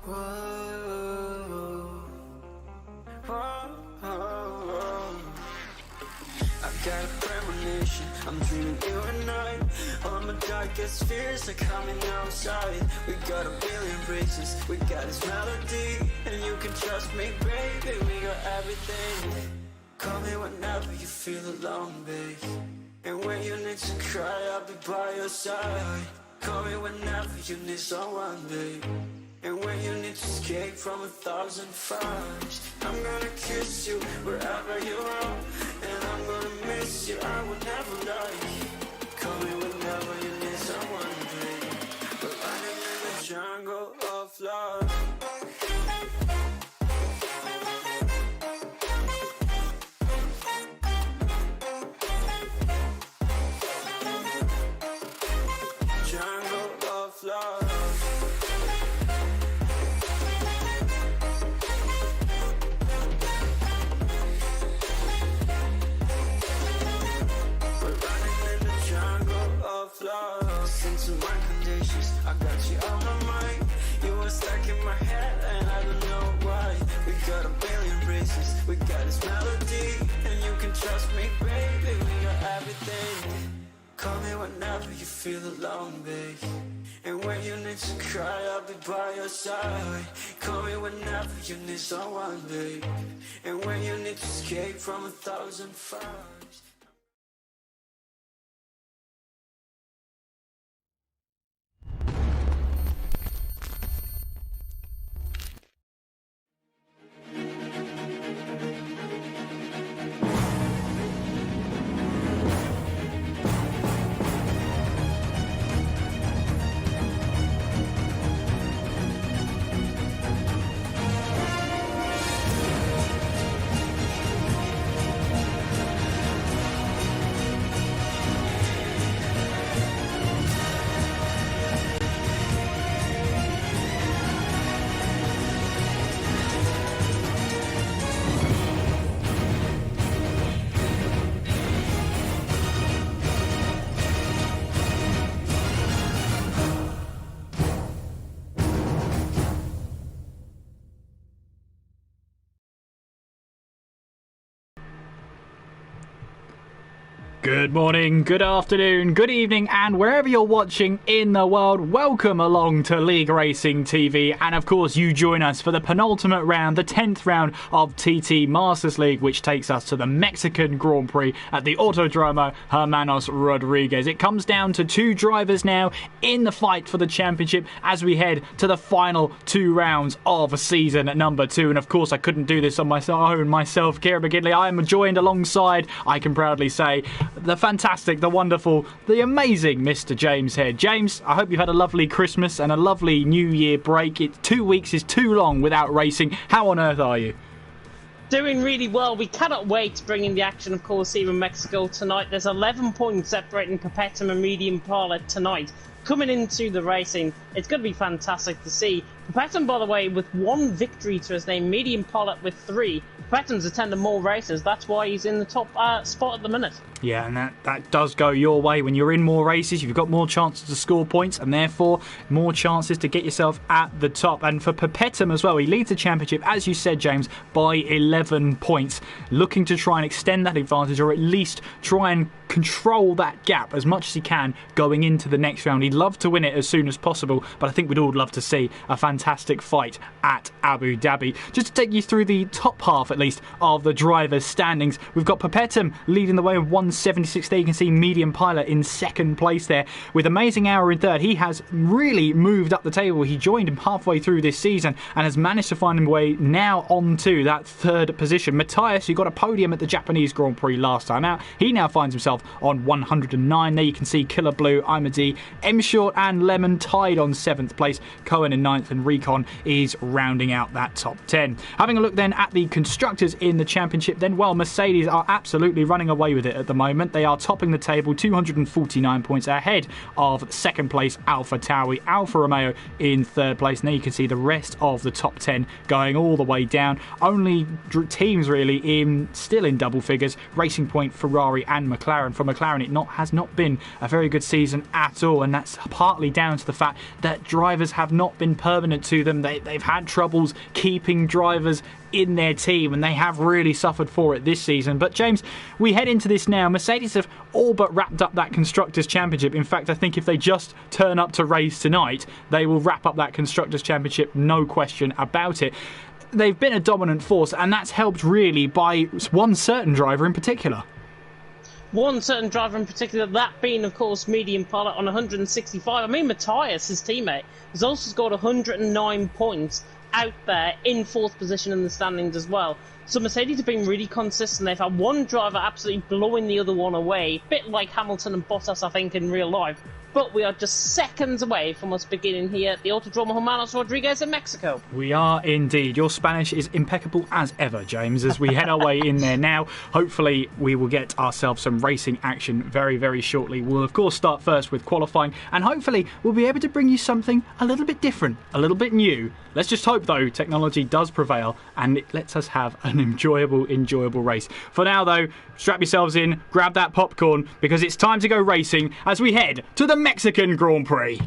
Whoa, whoa. I got a premonition, I'm dreaming you and I. All my darkest fears are coming outside. We got a billion races, we got this melody. And you can trust me, baby, we got everything. Call me whenever you feel alone, babe. And when you need to cry, I'll be by your side. Call me whenever you need someone, babe. And when you need to escape from 1,000 fires, I'm gonna kiss you wherever you are. And I'm gonna miss you, I will never lie. Call me whenever you need someone, babe. We're running in the jungle of love. Jungle of love. Listen to my conditions, I got you on my mind. You were stuck in my head and I don't know why. We got a billion races, we got this melody. And you can trust me, baby, we got everything. Call me whenever you feel alone, babe. And when you need to cry, I'll be by your side. Call me whenever you need someone, babe. And when you need to escape from 1,000 fires. Good morning, good afternoon, good evening, and wherever you're watching in the world, welcome along to League Racing TV. And of course, you join us for the penultimate round, the 10th round of TT Masters League, which takes us to the Mexican Grand Prix at the Autodromo Hermanos Rodriguez. It comes down to two drivers now in the fight for the championship as we head to the final two rounds of season number 2. And of course, I couldn't do this on my own myself, Kieran McGinley. I am joined alongside, I can proudly say, the fantastic, the wonderful, the amazing Mr. James here. James, I hope you've had a lovely Christmas and a lovely New Year break. 2 weeks is too long without racing. How on earth are you? Doing really well. We cannot wait to bring in the action, of course, here in Mexico tonight. There's 11 points separating Perpetuum and Medium Pilot tonight. Coming into the racing, it's going to be fantastic to see. Perpetuum, by the way, with 1 victory to his name, Medium Pilot with 3. Perpetuum's attended more races, that's why he's in the top spot at the minute. Yeah, and that does go your way. When you're in more races, you've got more chances to score points and therefore more chances to get yourself at the top. And for Perpetuum as well, he leads the championship, as you said, James, by 11 points. Looking to try and extend that advantage, or at least try and control that gap as much as he can going into the next round. He'd love to win it as soon as possible, but I think we'd all love to see a fantastic fight at Abu Dhabi. Just to take you through the top half, at least, of the drivers' standings, we've got Perpetuum leading the way with 176 there. You can see Medium Pilot in second place there, with Amazing Hour in third. He has really moved up the table. He joined him halfway through this season and has managed to find his way now onto that third position. Matthias, who got a podium at the Japanese Grand Prix last time out, he now finds himself on 109. There you can see Killer Blue, Imadi, M Short and Lemon tied on 7th place. Cohen in 9th, and Recon is rounding out that top 10. Having a look then at the constructors in the championship, then, well, Mercedes are absolutely running away with it at the moment. They are topping the table, 249 points ahead of 2nd place Alpha Tauri. Alfa Romeo in 3rd place. And there you can see the rest of the top 10 going all the way down. Only teams really still in double figures: Racing Point, Ferrari and McLaren. For McLaren, it has not been a very good season at all, and that's partly down to the fact that drivers have not been permanently dominant to them. They've had troubles keeping drivers in their team, and they have really suffered for it this season. But James, we head into this now. Mercedes have all but wrapped up that Constructors' Championship. In fact, I think if they just turn up to race tonight, they will wrap up that Constructors' Championship, no question about it. They've been a dominant force, and that's helped really by one certain driver in particular. One certain driver in particular, that being, of course, medium pilot on 165. I mean, Matthias, his teammate, has also scored 109 points out there in 4th position in the standings as well. So Mercedes have been really consistent. They've had one driver absolutely blowing the other one away, a bit like Hamilton and Bottas, I think, in real life. But we are just seconds away from us beginning here at the Autodromo Hermanos Rodriguez in Mexico. We are indeed. Your Spanish is impeccable as ever, James, as we head our way in there now. Hopefully we will get ourselves some racing action very, very shortly. We'll, of course, start first with qualifying, and hopefully we'll be able to bring you something a little bit different, a little bit new. Let's just hope, though, technology does prevail and it lets us have an enjoyable race. For now, though, strap yourselves in, grab that popcorn, because it's time to go racing as we head to the Mexican Grand Prix.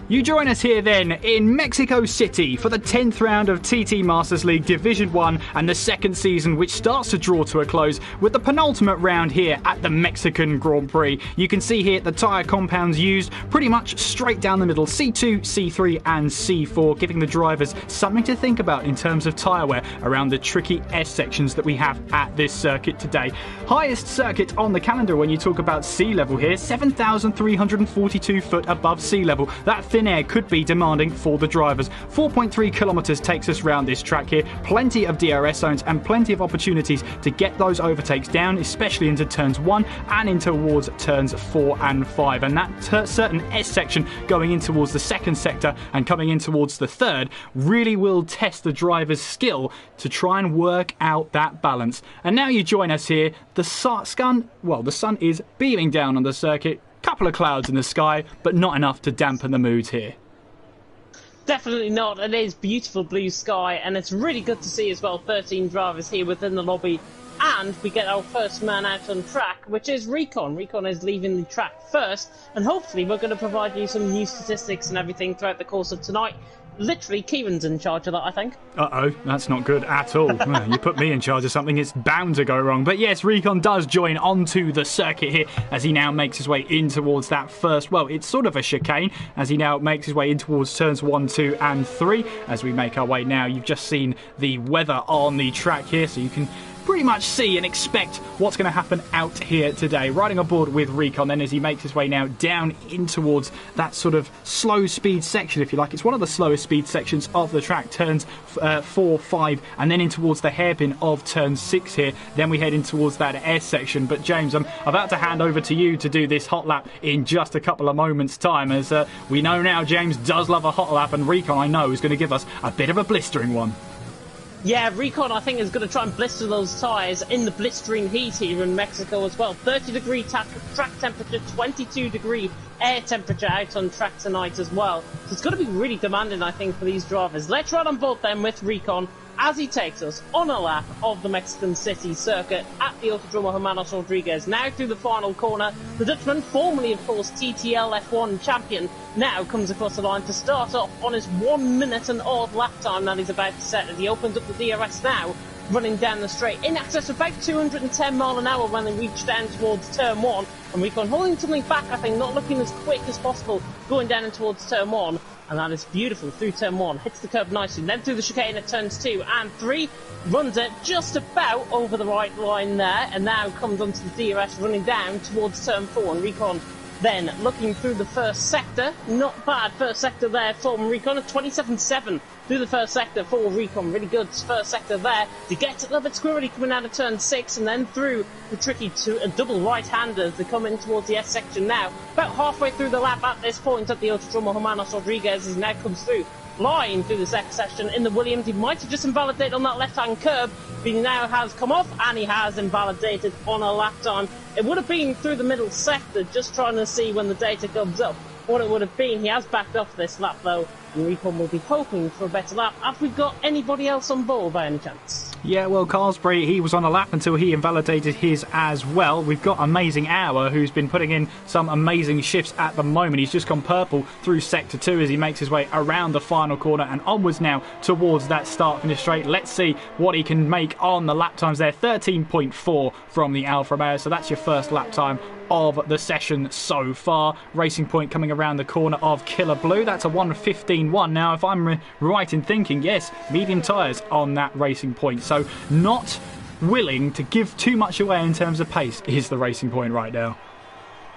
You join us here then in Mexico City for the 10th round of TT Masters League Division 1 and the second season, which starts to draw to a close with the penultimate round here at the Mexican Grand Prix. You can see here the tyre compounds used pretty much straight down the middle, C2, C3 and C4, giving the drivers something to think about in terms of tyre wear around the tricky S sections that we have at this circuit today. Highest circuit on the calendar when you talk about sea level here, 7,342 foot above sea level. That thin air could be demanding for the drivers. 4.3 kilometres takes us round this track here. Plenty of DRS zones and plenty of opportunities to get those overtakes down, especially into turns 1 and in towards turns 4 and 5. And that certain S section going in towards the second sector and coming in towards the third really will test the driver's skill to try and work out that balance. And now you join us here. The sun is beaming down on the circuit. Couple of clouds in the sky, but not enough to dampen the mood here. Definitely not. It is beautiful blue sky, and it's really good to see as well 13 drivers here within the lobby. And we get our first man out on track, which is Recon. Recon is leaving the track first, and hopefully we're going to provide you some new statistics and everything throughout the course of tonight. Literally, Kieran's in charge of that, I think. Uh-oh, that's not good at all. Well, you put me in charge of something, it's bound to go wrong. But yes, Recon does join onto the circuit here as he now makes his way in towards that first, well, it's sort of a chicane, as he now makes his way in towards turns 1, 2 and 3. As we make our way now, you've just seen the weather on the track here, so you can pretty much see and expect what's going to happen out here today. Riding aboard with Recon then as he makes his way now down in towards that sort of slow speed section, if you like. It's one of the slowest speed sections of the track, turns 4, 5 and then in towards the hairpin of turn 6 here. Then we head in towards that S section. But James, I'm about to hand over to you to do this hot lap in just a couple of moments time, as we know now James does love a hot lap, and Recon, I know, is going to give us a bit of a blistering one. Yeah, Recon, I think, is going to try and blister those tyres in the blistering heat here in Mexico as well. 30-degree track temperature, 22-degree air temperature out on track tonight as well. So it's going to be really demanding, I think, for these drivers. Let's ride on board then with Recon as he takes us on a lap of the Mexican City circuit at the Autodromo Hermanos Rodriguez. Now through the final corner, the Dutchman, formerly, of course, TTL F1 champion, now comes across the line to start off on his 1 minute and odd lap time that he's about to set as he opens up the DRS now, running down the straight in excess of about 210 mile an hour when they reach down towards turn 1. And Recon holding something back, I think, not looking as quick as possible, going down towards turn 1. And that is beautiful through turn 1, hits the curb nicely, then through the chicane at turns 2 and 3, runs it just about over the right line there, and now comes onto the DRS running down towards turn 4, and Recon then looking through the first sector. Not bad first sector there from Recon, at 27.7 through the first sector for Recon. Really good first sector there. He gets a little bit squirrely coming out of turn 6 and then through the tricky double right-hander to come in towards the S section now. About halfway through the lap at this point at the Autodromo Hermanos Rodriguez as he now comes through. Flying through the second section in the Williams. He might have just invalidated on that left-hand curb, but he now has come off and he has invalidated on a lap time. It would have been through the middle sector, just trying to see when the data comes up what it would have been. He has backed off this lap though, and Recon will be hoping for a better lap. Have we got anybody else on board by any chance? Yeah, well, Carlsbury, he was on a lap until he invalidated his as well. We've got Amazing Hour, who's been putting in some amazing shifts at the moment. He's just gone purple through Sector 2 as he makes his way around the final corner and onwards now towards that start-finish straight. Let's see what he can make on the lap times there. 13.4 from the Alfa Romeo, so that's your first lap time of the session so far. Racing Point coming around the corner of Killer Blue. That's a 1:15.1. Now, if I'm right in thinking, yes, medium tyres on that Racing Point. So not willing to give too much away in terms of pace is the Racing Point right now.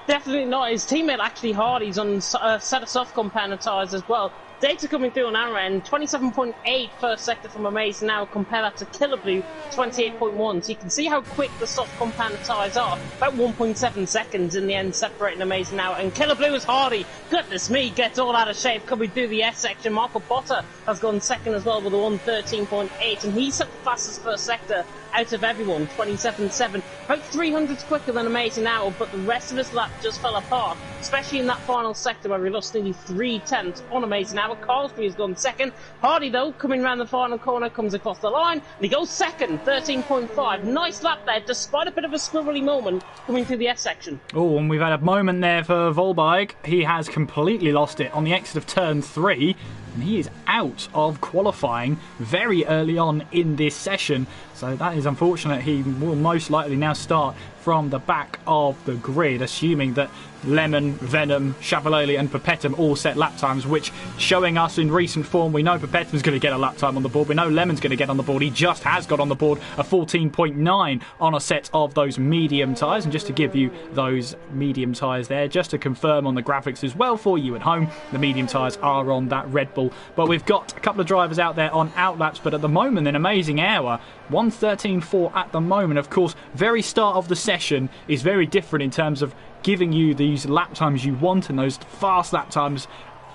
Definitely not. His teammate actually Hardy's on a set of soft compound tyres as well. Data coming through on our end, 27.8 first sector from Amazing now, compare that to Killer Blue, 28.1. So you can see how quick the soft compound tyres are, about 1.7 seconds in the end separating Amazing now. And Killer Blue is Hardy, goodness me, gets all out of shape coming through the S section. Marco Botta has gone second as well with a 1:13.8, and he's set the fastest first sector out of everyone, 27.7. About 300s quicker than Amazing now, but the rest of his lap just fell apart, especially in that final sector where he lost nearly 3/10 on Amazing now. Carlsbury has gone second. Hardy, though, coming round the final corner, comes across the line, and he goes second, 13.5. Nice lap there, despite a bit of a squirrely moment coming through the S section. Oh, and we've had a moment there for Volberg. He has completely lost it on the exit of turn 3. And he is out of qualifying very early on in this session. So that is unfortunate. He will most likely now start from the back of the grid, assuming that Lemon, Venom, Chevrolet and Perpetuum all set lap times, which showing us in recent form, we know Perpetuum's going to get a lap time on the board. We know Lemon's going to get on the board. He just has got on the board a 14.9 on a set of those medium tyres. And just to give you those medium tyres there, just to confirm on the graphics as well for you at home, the medium tyres are on that Red Bull. But we've got a couple of drivers out there on outlaps, but at the moment, an Amazing Hour, 1:13.4 at the moment. Of course, very start of the session is very different in terms of giving you these lap times you want, and those fast lap times,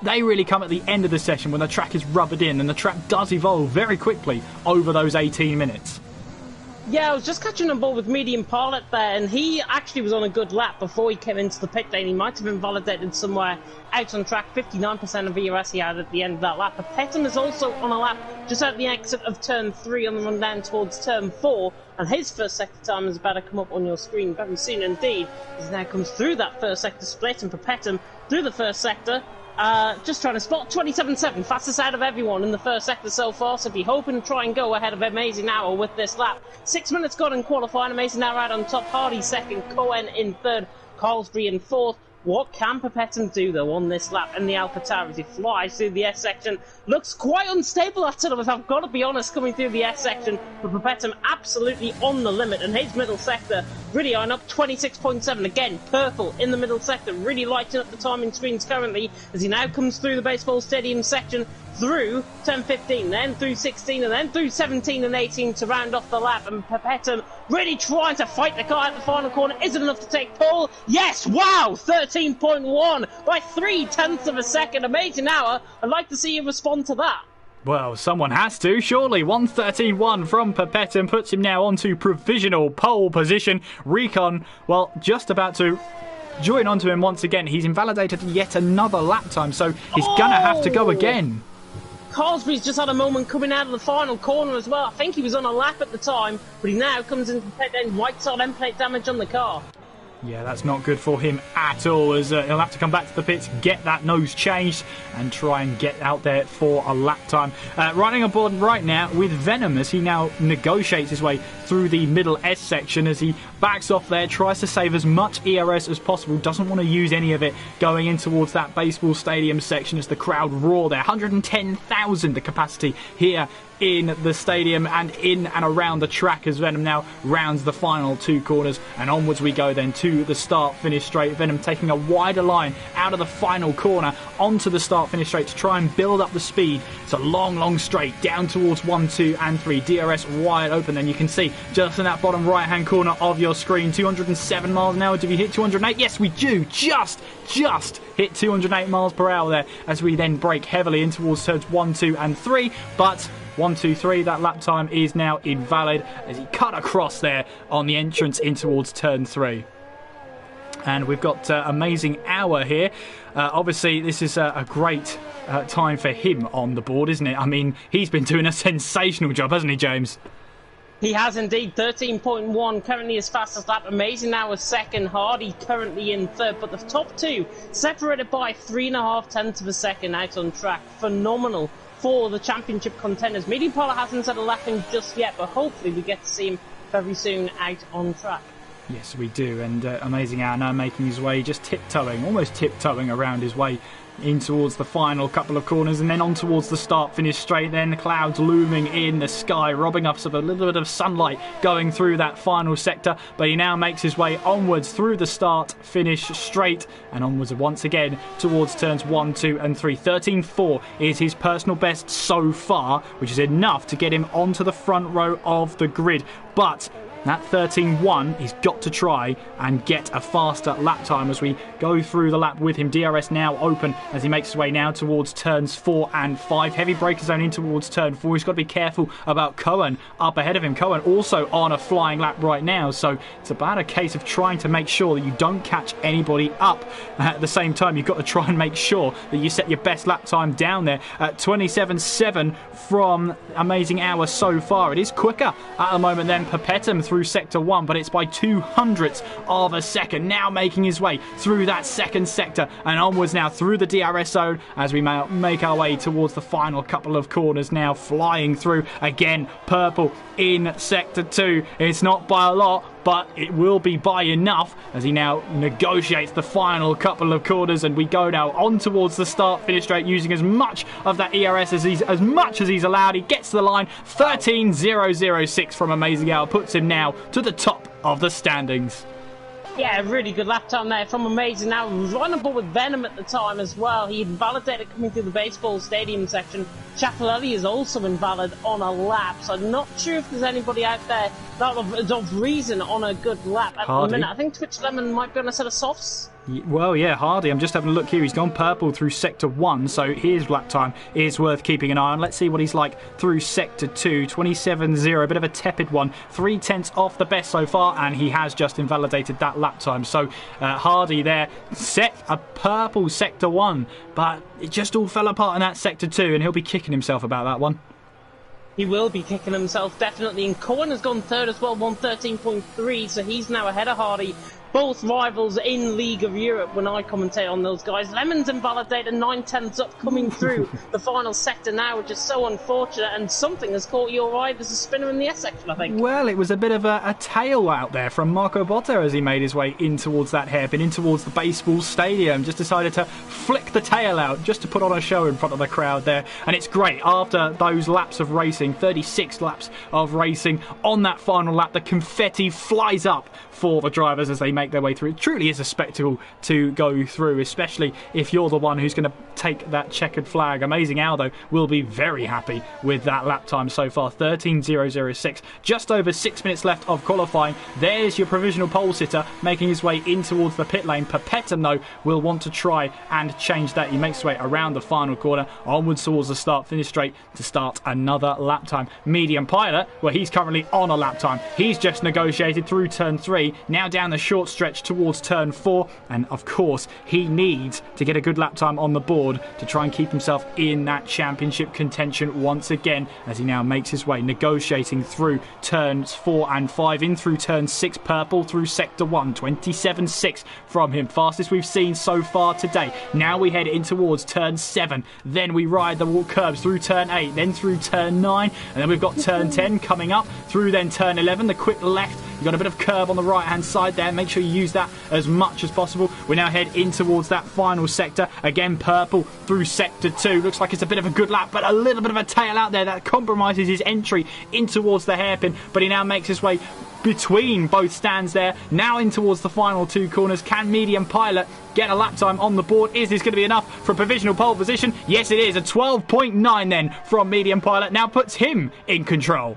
they really come at the end of the session when the track is rubbered in, and the track does evolve very quickly over those 18 minutes. Yeah, I was just catching on board with Medium Pilot there, and he actually was on a good lap before he came into the pit lane. He might have been validated somewhere out on track. 59% of ERS he had at the end of that lap. Perpetuum is also on a lap just at the exit of turn 3 on the run down towards turn 4, and his first sector time is about to come up on your screen very soon indeed. He now comes through that first sector split, and Perpetuum through the first sector. Just trying to spot 27.7, fastest out of everyone in the first sector so far, so be hoping to try and go ahead of Amazing Hour with this lap. 6 minutes gone in qualifying, Amazing Hour out on top, Hardy second, Cohen in third, Carlsbury in fourth. What can Perpetuum do, though, on this lap in the Alpha Tower as he flies through the S section? Looks quite unstable at times, I've got to be honest, coming through the S section, but Perpetuum absolutely on the limit, and his middle sector really on up 26.7. Again, purple in the middle sector, really lighting up the timing screens currently as he now comes through the baseball stadium section, through turn 15, then through 16, and then through 17 and 18 to round off the lap, and Perpetuum really trying to fight the car at the final corner. Is it enough to take pole? Yes! Wow! 13.1 by 0.3 of a second. Amazing Hour. I'd like to see you respond to that. Well, someone has to, surely. 1:13.1 from Perpetuum puts him now onto provisional pole position. Recon, well, just about to join onto him once again. He's invalidated yet another lap time, so he's gonna have to go again. Carlsbury's just had a moment coming out of the final corner as well. I think he was on a lap at the time, but he now comes into the pit lane, white side end plate damage on the car. Yeah, that's not good for him at all, as he'll have to come back to the pits, get that nose changed, and try and get out there for a lap time. Riding aboard right now with Venom as he now negotiates his way through the middle S section as he backs off there, tries to save as much ERS as possible, doesn't want to use any of it going in towards that baseball stadium section as the crowd roar there. 110,000 the capacity here in the stadium and in and around the track as Venom now rounds the final 2 corners, and onwards we go then to the start finish straight. Venom taking a wider line out of the final corner onto the start finish straight to try and build up the speed. It's a long straight down towards 1, 2 and 3. DRS wide open, then you can see just in that bottom right hand corner of your screen 207 miles an hour. Did we hit 208? Yes, we do. Just hit 208 miles per hour there as we then brake heavily in towards turns 1, 2 and 3, but 1, 2, 3, that lap time is now invalid as he cut across there on the entrance in towards turn 3. And we've got Amazing Hour here. Obviously, this is a great time for him on the board, isn't it? I mean, he's been doing a sensational job, hasn't he, James? He has indeed, 13.1, currently his fastest lap. Amazing now is second, Hardy currently in third, but the top two separated by 3.5 tenths of a second out on track. Phenomenal for the championship contenders. Medium Pilot hasn't set a lapping just yet, but hopefully we get to see him very soon out on track. Yes, we do, and Amazing Hour now making his way, just almost tiptoeing around his way in towards the final couple of corners, and then on towards the start-finish straight. Then the clouds looming in the sky, robbing us of a little bit of sunlight going through that final sector. But he now makes his way onwards through the start-finish straight and onwards once again towards turns 1, 2 and 3. 13.4 is his personal best so far, which is enough to get him onto the front row of the grid. But that 13.1, he's got to try and get a faster lap time as we go through the lap with him. DRS now open as he makes his way now towards turns 4 and 5. Heavy braker zone in towards turn 4. He's got to be careful about Cohen up ahead of him. Cohen also on a flying lap right now, so it's about a case of trying to make sure that you don't catch anybody up. At the same time, you've got to try and make sure that you set your best lap time down there at 27.7 from Amazing Hour so far. It is quicker at the moment than Perpetuum through sector 1, but it's by 200ths of a second. Now making his way through that second sector and onwards now through the DRS zone as we make our way towards the final couple of corners. Now flying through again, purple in sector 2. It's not by a lot, but it will be by enough as he now negotiates the final couple of corners, and we go now on towards the start-finish straight using as much of that ERS as he's allowed. He gets to the line. 13.006 from Amazing Hour puts him now to the top of the standings. Yeah, really good lap time there from Amazing. Now runnable with Venom at the time as well. He invalidated coming through the baseball stadium section. Chapelelli is also invalid on a lap, so I'm not sure if there's anybody out there that of reason on a good lap at the minute. I think Twitch Lemon might be on a set of softs. Well, yeah, Hardy. I'm just having a look here. He's gone purple through sector 1, so his lap time is worth keeping an eye on. Let's see what he's like through sector 2. 27.0, a bit of a tepid one. 3 tenths off the best so far, and he has just invalidated that lap time. So Hardy there set a purple sector 1, but it just all fell apart in that sector 2, and he'll be kicking himself about that one. He will be kicking himself, definitely. And Cohen has gone third as well, 113.3, so he's now ahead of Hardy. Both rivals in League of Europe when I commentate on those guys. Lemon's invalidated, 9 tenths up coming through the final sector now, which is so unfortunate, and something has caught your eye. There's a spinner in the S section, I think. Well, it was a bit of a tail out there from Marco Botta as he made his way in towards that hairpin, in towards the baseball stadium. Just decided to flick the tail out just to put on a show in front of the crowd there. And it's great, after those laps of racing, 36 laps of racing, on that final lap, the confetti flies up for the drivers as they make their way through. It truly is a spectacle to go through, especially if you're the one who's going to take that checkered flag. Amazing Al, though, will be very happy with that lap time so far. 13.006. Just over 6 minutes left of qualifying. There's your provisional pole sitter making his way in towards the pit lane. Perpetuum, though, will want to try and change that. He makes his way around the final corner, onwards towards the start-finish straight to start another lap time. Medium Pilot, well, he's currently on a lap time. He's just negotiated through turn 3, now down the short stretch towards turn 4, and of course he needs to get a good lap time on the board to try and keep himself in that championship contention once again, as he now makes his way negotiating through turns 4 and 5, in through turn 6, purple through sector 1. 27.6 from him, fastest we've seen so far today. Now we head in towards turn 7, then we ride the wall curbs through turn 8, then through turn 9, and then we've got turn 10 coming up, through then turn 11, the quick left. You've got a bit of curb on the right hand side there. Make sure you use that as much as possible. We now head in towards that final sector. Again, purple through sector 2. Looks like it's a bit of a good lap, but a little bit of a tail out there that compromises his entry in towards the hairpin. But he now makes his way between both stands there. Now in towards the final 2 corners. Can Medium Pilot get a lap time on the board? Is this going to be enough for a provisional pole position? Yes, it is. A 12.9 then from Medium Pilot. Now puts him in control.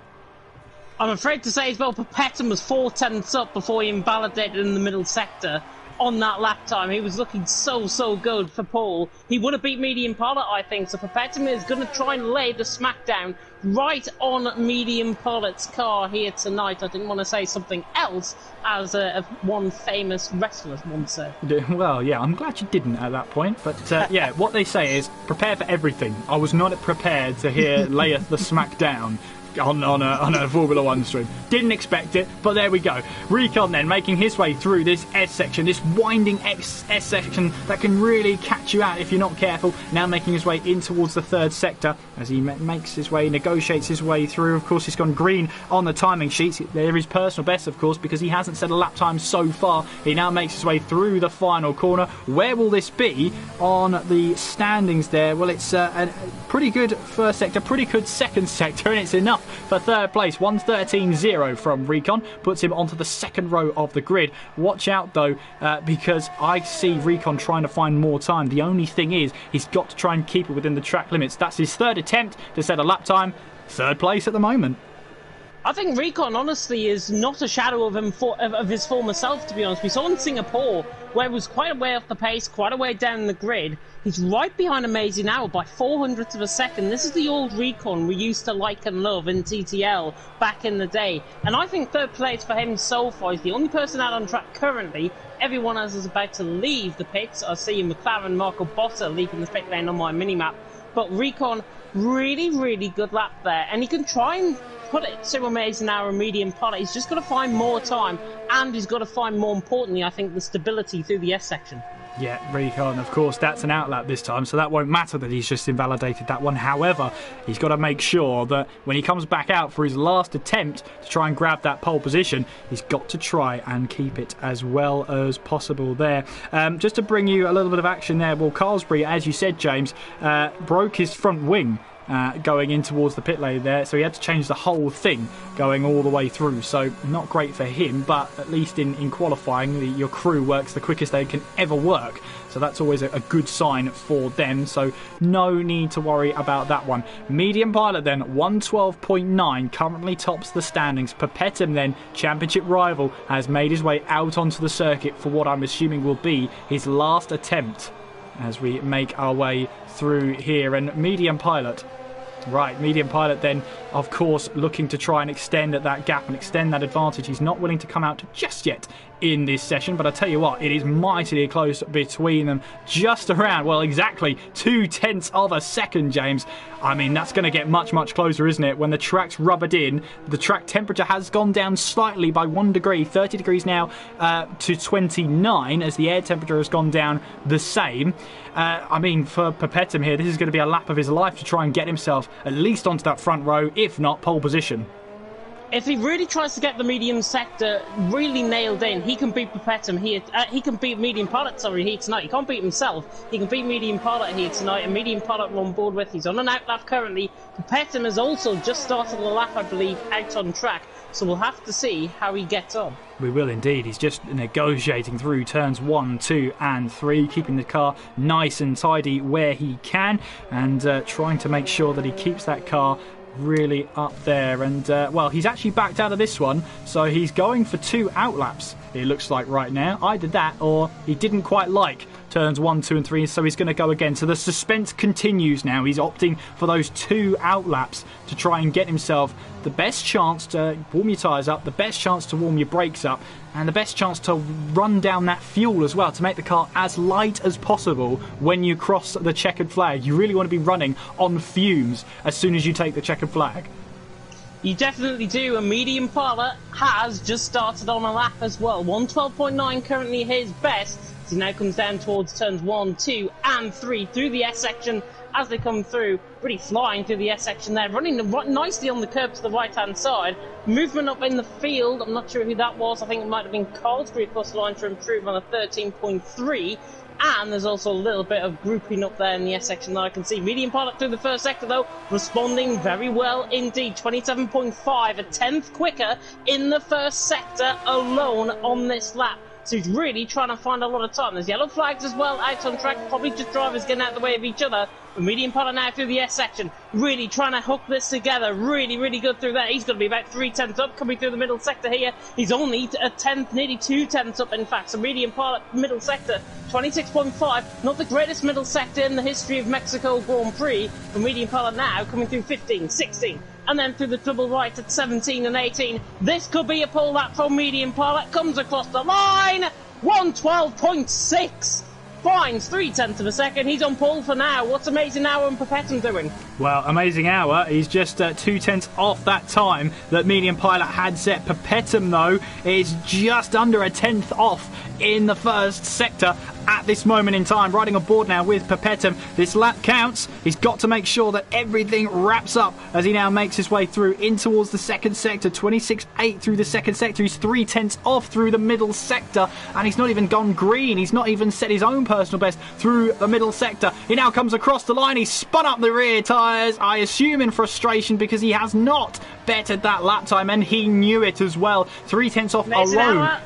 I'm afraid to say as well, Perpetuum was 4 tenths up before he invalidated in the middle sector on that lap time. He was looking so good for pole. He would have beat Medium Pilot, I think, so Perpetuum is going to try and lay the smackdown right on Medium Pilot's car here tonight. I didn't want to say something else, as one famous wrestler once said. Well, yeah, I'm glad you didn't at that point. But yeah, what they say is prepare for everything. I was not prepared to hear layeth the smackdown on a Formula 1 stream. Didn't expect it, but there we go. Recon then making his way through this S section, this winding S section that can really catch you out if you're not careful. Now making his way in towards the third sector as he makes his way, negotiates his way through. Of course, he's gone green on the timing sheets. There is personal best, of course, because he hasn't set a lap time so far. He now makes his way through the final corner. Where will this be on the standings there? Well, it's a pretty good first sector, pretty good second sector, and it's enough for third place. 1:13.0 from Recon puts him onto the second row of the grid. Watch out though, because I see Recon trying to find more time. The only thing is he's got to try and keep it within the track limits. That's his third attempt to set a lap time. Third place at the moment. I think Recon, honestly, is not a shadow of his former self, to be honest. We saw in Singapore, where he was quite a way off the pace, quite a way down the grid. He's right behind Amazing now by 400ths of a second. This is the old Recon we used to like and love in TTL back in the day. And I think third place for him so far. He's the only person out on track currently. Everyone else is about to leave the pits. I see McLaren, Marco Botta leaving the pit lane on my minimap. But Recon, really good lap there. And he can try and put it to Amazing Hour and Medium Pilot. He's just got to find more time, and he's got to find, more importantly, I think, the stability through the S section. Yeah, Recon, of course, that's an outlap this time, so that won't matter that he's just invalidated that one. However, he's got to make sure that when he comes back out for his last attempt to try and grab that pole position, he's got to try and keep it as well as possible there. Just to bring you a little bit of action there, well, Carlsbury, as you said, James, broke his front wing going in towards the pit lane there, so he had to change the whole thing going all the way through. So not great for him, but at least in qualifying, your crew works the quickest they can ever work, so that's always a good sign for them, so no need to worry about that one. Medium Pilot then, 112.9, currently tops the standings. Perpetum then, championship rival, has made his way out onto the circuit for what I'm assuming will be his last attempt as we make our way through here. And Medium Pilot, right, Medium Pilot then, of course, looking to try and extend that gap and extend that advantage. He's not willing to come out just yet in this session, but I tell you what, it is mightily close between them, just around, well, exactly 0.2 of a second, James. I mean, that's going to get much closer, isn't it? When the track's rubbered in, the track temperature has gone down slightly by 1 degree, 30 degrees now to 29, as the air temperature has gone down the same. I mean, for Perpetum here, this is going to be a lap of his life to try and get himself at least onto that front row, if not pole position. If he really tries to get the medium sector really nailed in, he can beat Perpetum here. He can beat Medium Pilot, here tonight. He can't beat himself. He can beat Medium Pilot here tonight, and Medium Pilot we're on board with. He's on an outlap currently. Perpetum has also just started a lap, I believe, out on track. So we'll have to see how he gets on. We will indeed. He's just negotiating through turns 1, 2 and 3, keeping the car nice and tidy where he can, and trying to make sure that he keeps that car really up there. And well, he's actually backed out of this one, so he's going for 2 outlaps, it looks like right now. Either that or he didn't quite like turns 1, 2 and 3, so he's going to go again. So the suspense continues now. He's opting for those 2 outlaps to try and get himself the best chance to warm your tyres up, the best chance to warm your brakes up, and the best chance to run down that fuel as well, to make the car as light as possible when you cross the checkered flag. You really want to be running on fumes as soon as you take the checkered flag. You definitely do. A Medium Pilot has just started on a lap as well. 112.9 currently his best. He now comes down towards turns 1, 2 and 3 through the S section as they come through, really flying through the S section there, running nicely on the curb to the right hand side. Movement up in the field, I'm not sure who that was. I think it might have been Carlsbury across the line to improve on a 13.3. And there's also a little bit of grouping up there in the S section that I can see. Medium Pilot through the first sector though, responding very well indeed. 27.5, a tenth quicker in the first sector alone on this lap. So he's really trying to find a lot of time. There's yellow flags as well out on track, probably just drivers getting out of the way of each other. But Medium Pilot now through the S section, really trying to hook this together, really good through there. He's going to be about 0.3 up, coming through the middle sector here. He's only a tenth, nearly 0.2 up in fact. So Medium Pilot, middle sector, 26.5, not the greatest middle sector in the history of Mexico Grand Prix. But Medium Pilot now coming through 15, 16, and then through the double right at 17 and 18. This could be a pole lap from Medium Pilot. Comes across the line. 112.6. finds 0.3 of a second. He's on pole for now. What's Amazing Hour and Perpetum doing? Well, Amazing Hour, he's just 0.2 off that time that Medium Pilot had set. Perpetum, though, is just under 1/10 off in the first sector at this moment in time. Riding aboard now with Perpetum. This lap counts. He's got to make sure that everything wraps up as he now makes his way through in towards the second sector. 26.8 through the second sector. He's 0.3 off through the middle sector, and he's not even gone green. He's not even set his own personal best through the middle sector. He now comes across the line. He's spun up the rear tyres, I assume in frustration, because he has not bettered that lap time, and he knew it as well. 0.3 off Amazing alone. Hour.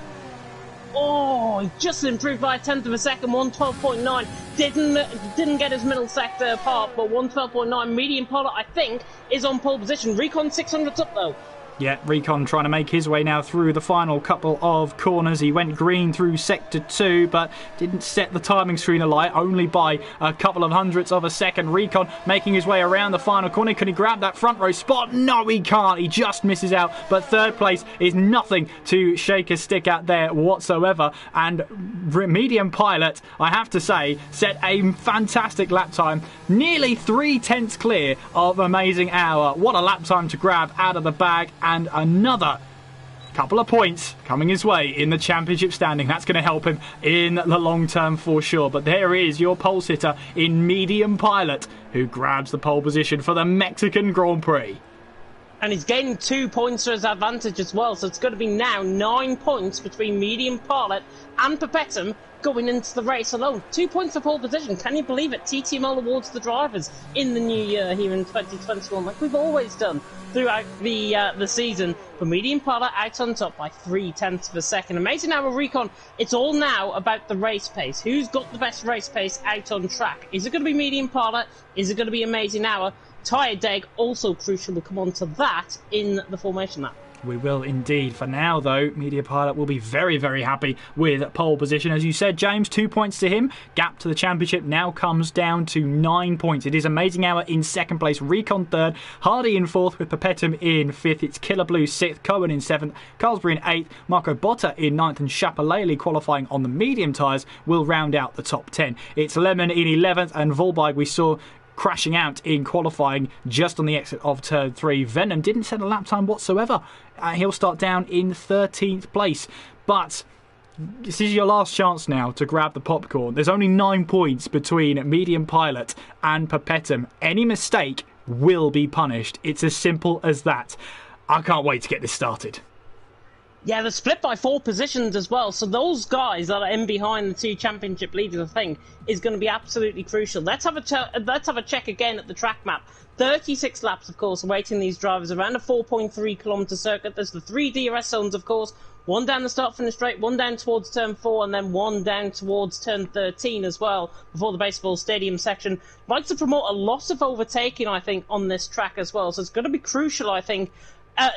Oh, he just improved by 1/10 of a second. 112.9. Didn't get his middle sector apart, but 112.9. Medium Pilot, I think, is on pole position. Recon 600's up though. Yeah, Recon trying to make his way now through the final couple of corners. He went green through Sector 2, but didn't set the timing screen alight, only by a couple of hundredths of a second. Recon making his way around the final corner. Can he grab that front row spot? No, he can't. He just misses out. But third place is nothing to shake a stick at there whatsoever. And Medium Pilot, I have to say, set a fantastic lap time. Nearly 0.3 clear of Amazing Hour. What a lap time to grab out of the bag. And another couple of points coming his way in the championship standing. That's going to help him in the long term for sure. But there is your pole sitter in Medium Pilot, who grabs the pole position for the Mexican Grand Prix. And he's gaining 2 points to his advantage as well. So it's going to be now 9 points between Medium Pilot and Perpetum going into the race alone. 2 points for pole position. Can you believe it? TTML awards the drivers in the new year here in 2021, like we've always done throughout the season. For Medium Pilot out on top by 0.3 of a second. Amazing Hour Recon, it's all now about the race pace. Who's got the best race pace out on track? Is it going to be Medium Pilot? Is it going to be Amazing Hour? Tyre deg, also crucial. We'll come on to that in the formation lap. We will indeed. For now, though, Media Pilot will be very, very happy with pole position. As you said, James, 2 points to him. Gap to the championship now comes down to 9 points. It is Amazing Hour in second place, Recon third, Hardy in fourth with Perpetum in fifth. It's Killer Blue sixth, Cohen in seventh, Carlsbury in eighth, Marco Botta in ninth, and Chapalele qualifying on the medium tyres will round out the top 10. It's Lemon in 11th, and Volbeig we saw crashing out in qualifying just on the exit of turn 3. Venom didn't set a lap time whatsoever. He'll start down in 13th place. But this is your last chance now to grab the popcorn. There's only 9 points between Medium Pilot and Perpetum. Any mistake will be punished. It's as simple as that. I can't wait to get this started. Yeah, they're split by 4 positions as well, so those guys that are in behind the 2 championship leaders, I think, is going to be absolutely crucial. Let's have a check again at the track map. 36 laps, of course, awaiting these drivers around a 4.3 kilometre circuit. There's the 3 DRS zones, of course, one down the start-finish straight, one down towards turn 4, and then one down towards turn 13 as well, before the baseball stadium section. Likes to promote a lot of overtaking, I think, on this track as well, so it's going to be crucial, I think.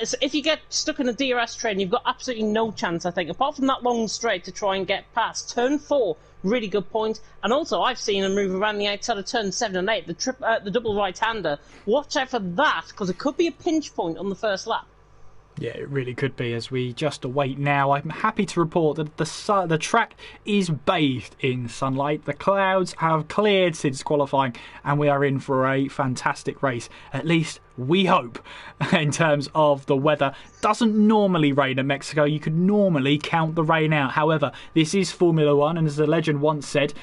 So if you get stuck in a DRS train, you've got absolutely no chance, I think, apart from that long straight to try and get past. Turn 4, really good point. And also, I've seen him move around the outside of turn 7 and 8, the double right-hander. Watch out for that, because it could be a pinch point on the first lap. Yeah, it really could be as we just await now. I'm happy to report that the track is bathed in sunlight. The clouds have cleared since qualifying and we are in for a fantastic race. At least we hope in terms of the weather. Doesn't normally rain in Mexico. You could normally count the rain out. However, this is Formula 1 and as the legend once said,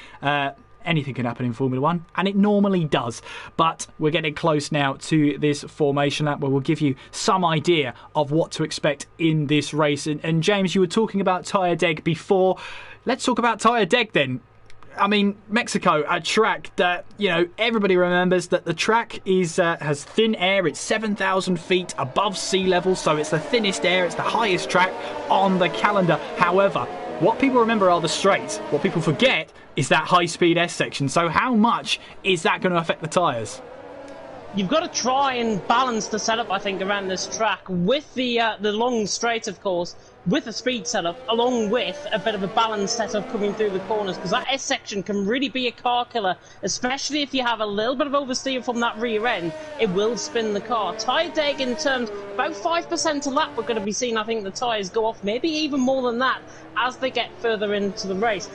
anything can happen in Formula 1, and it normally does. But we're getting close now to this formation lap where we'll give you some idea of what to expect in this race. And James, you were talking about tyre deg before. Let's talk about tyre deg then. I mean, Mexico, a track that, you know, everybody remembers that the track is has thin air. It's 7,000 feet above sea level, so it's the thinnest air. It's the highest track on the calendar. However, what people remember are the straights. What people forget is that high-speed S section. So how much is that going to affect the tyres? You've got to try and balance the setup, I think, around this track with the long straight, of course, with the speed setup, along with a bit of a balanced setup coming through the corners, because that S section can really be a car killer, especially if you have a little bit of oversteer from that rear end. It will spin the car. Tyre deg in terms, about 5% a lap we're going to be seeing, I think, the tyres go off, maybe even more than that as they get further into the race.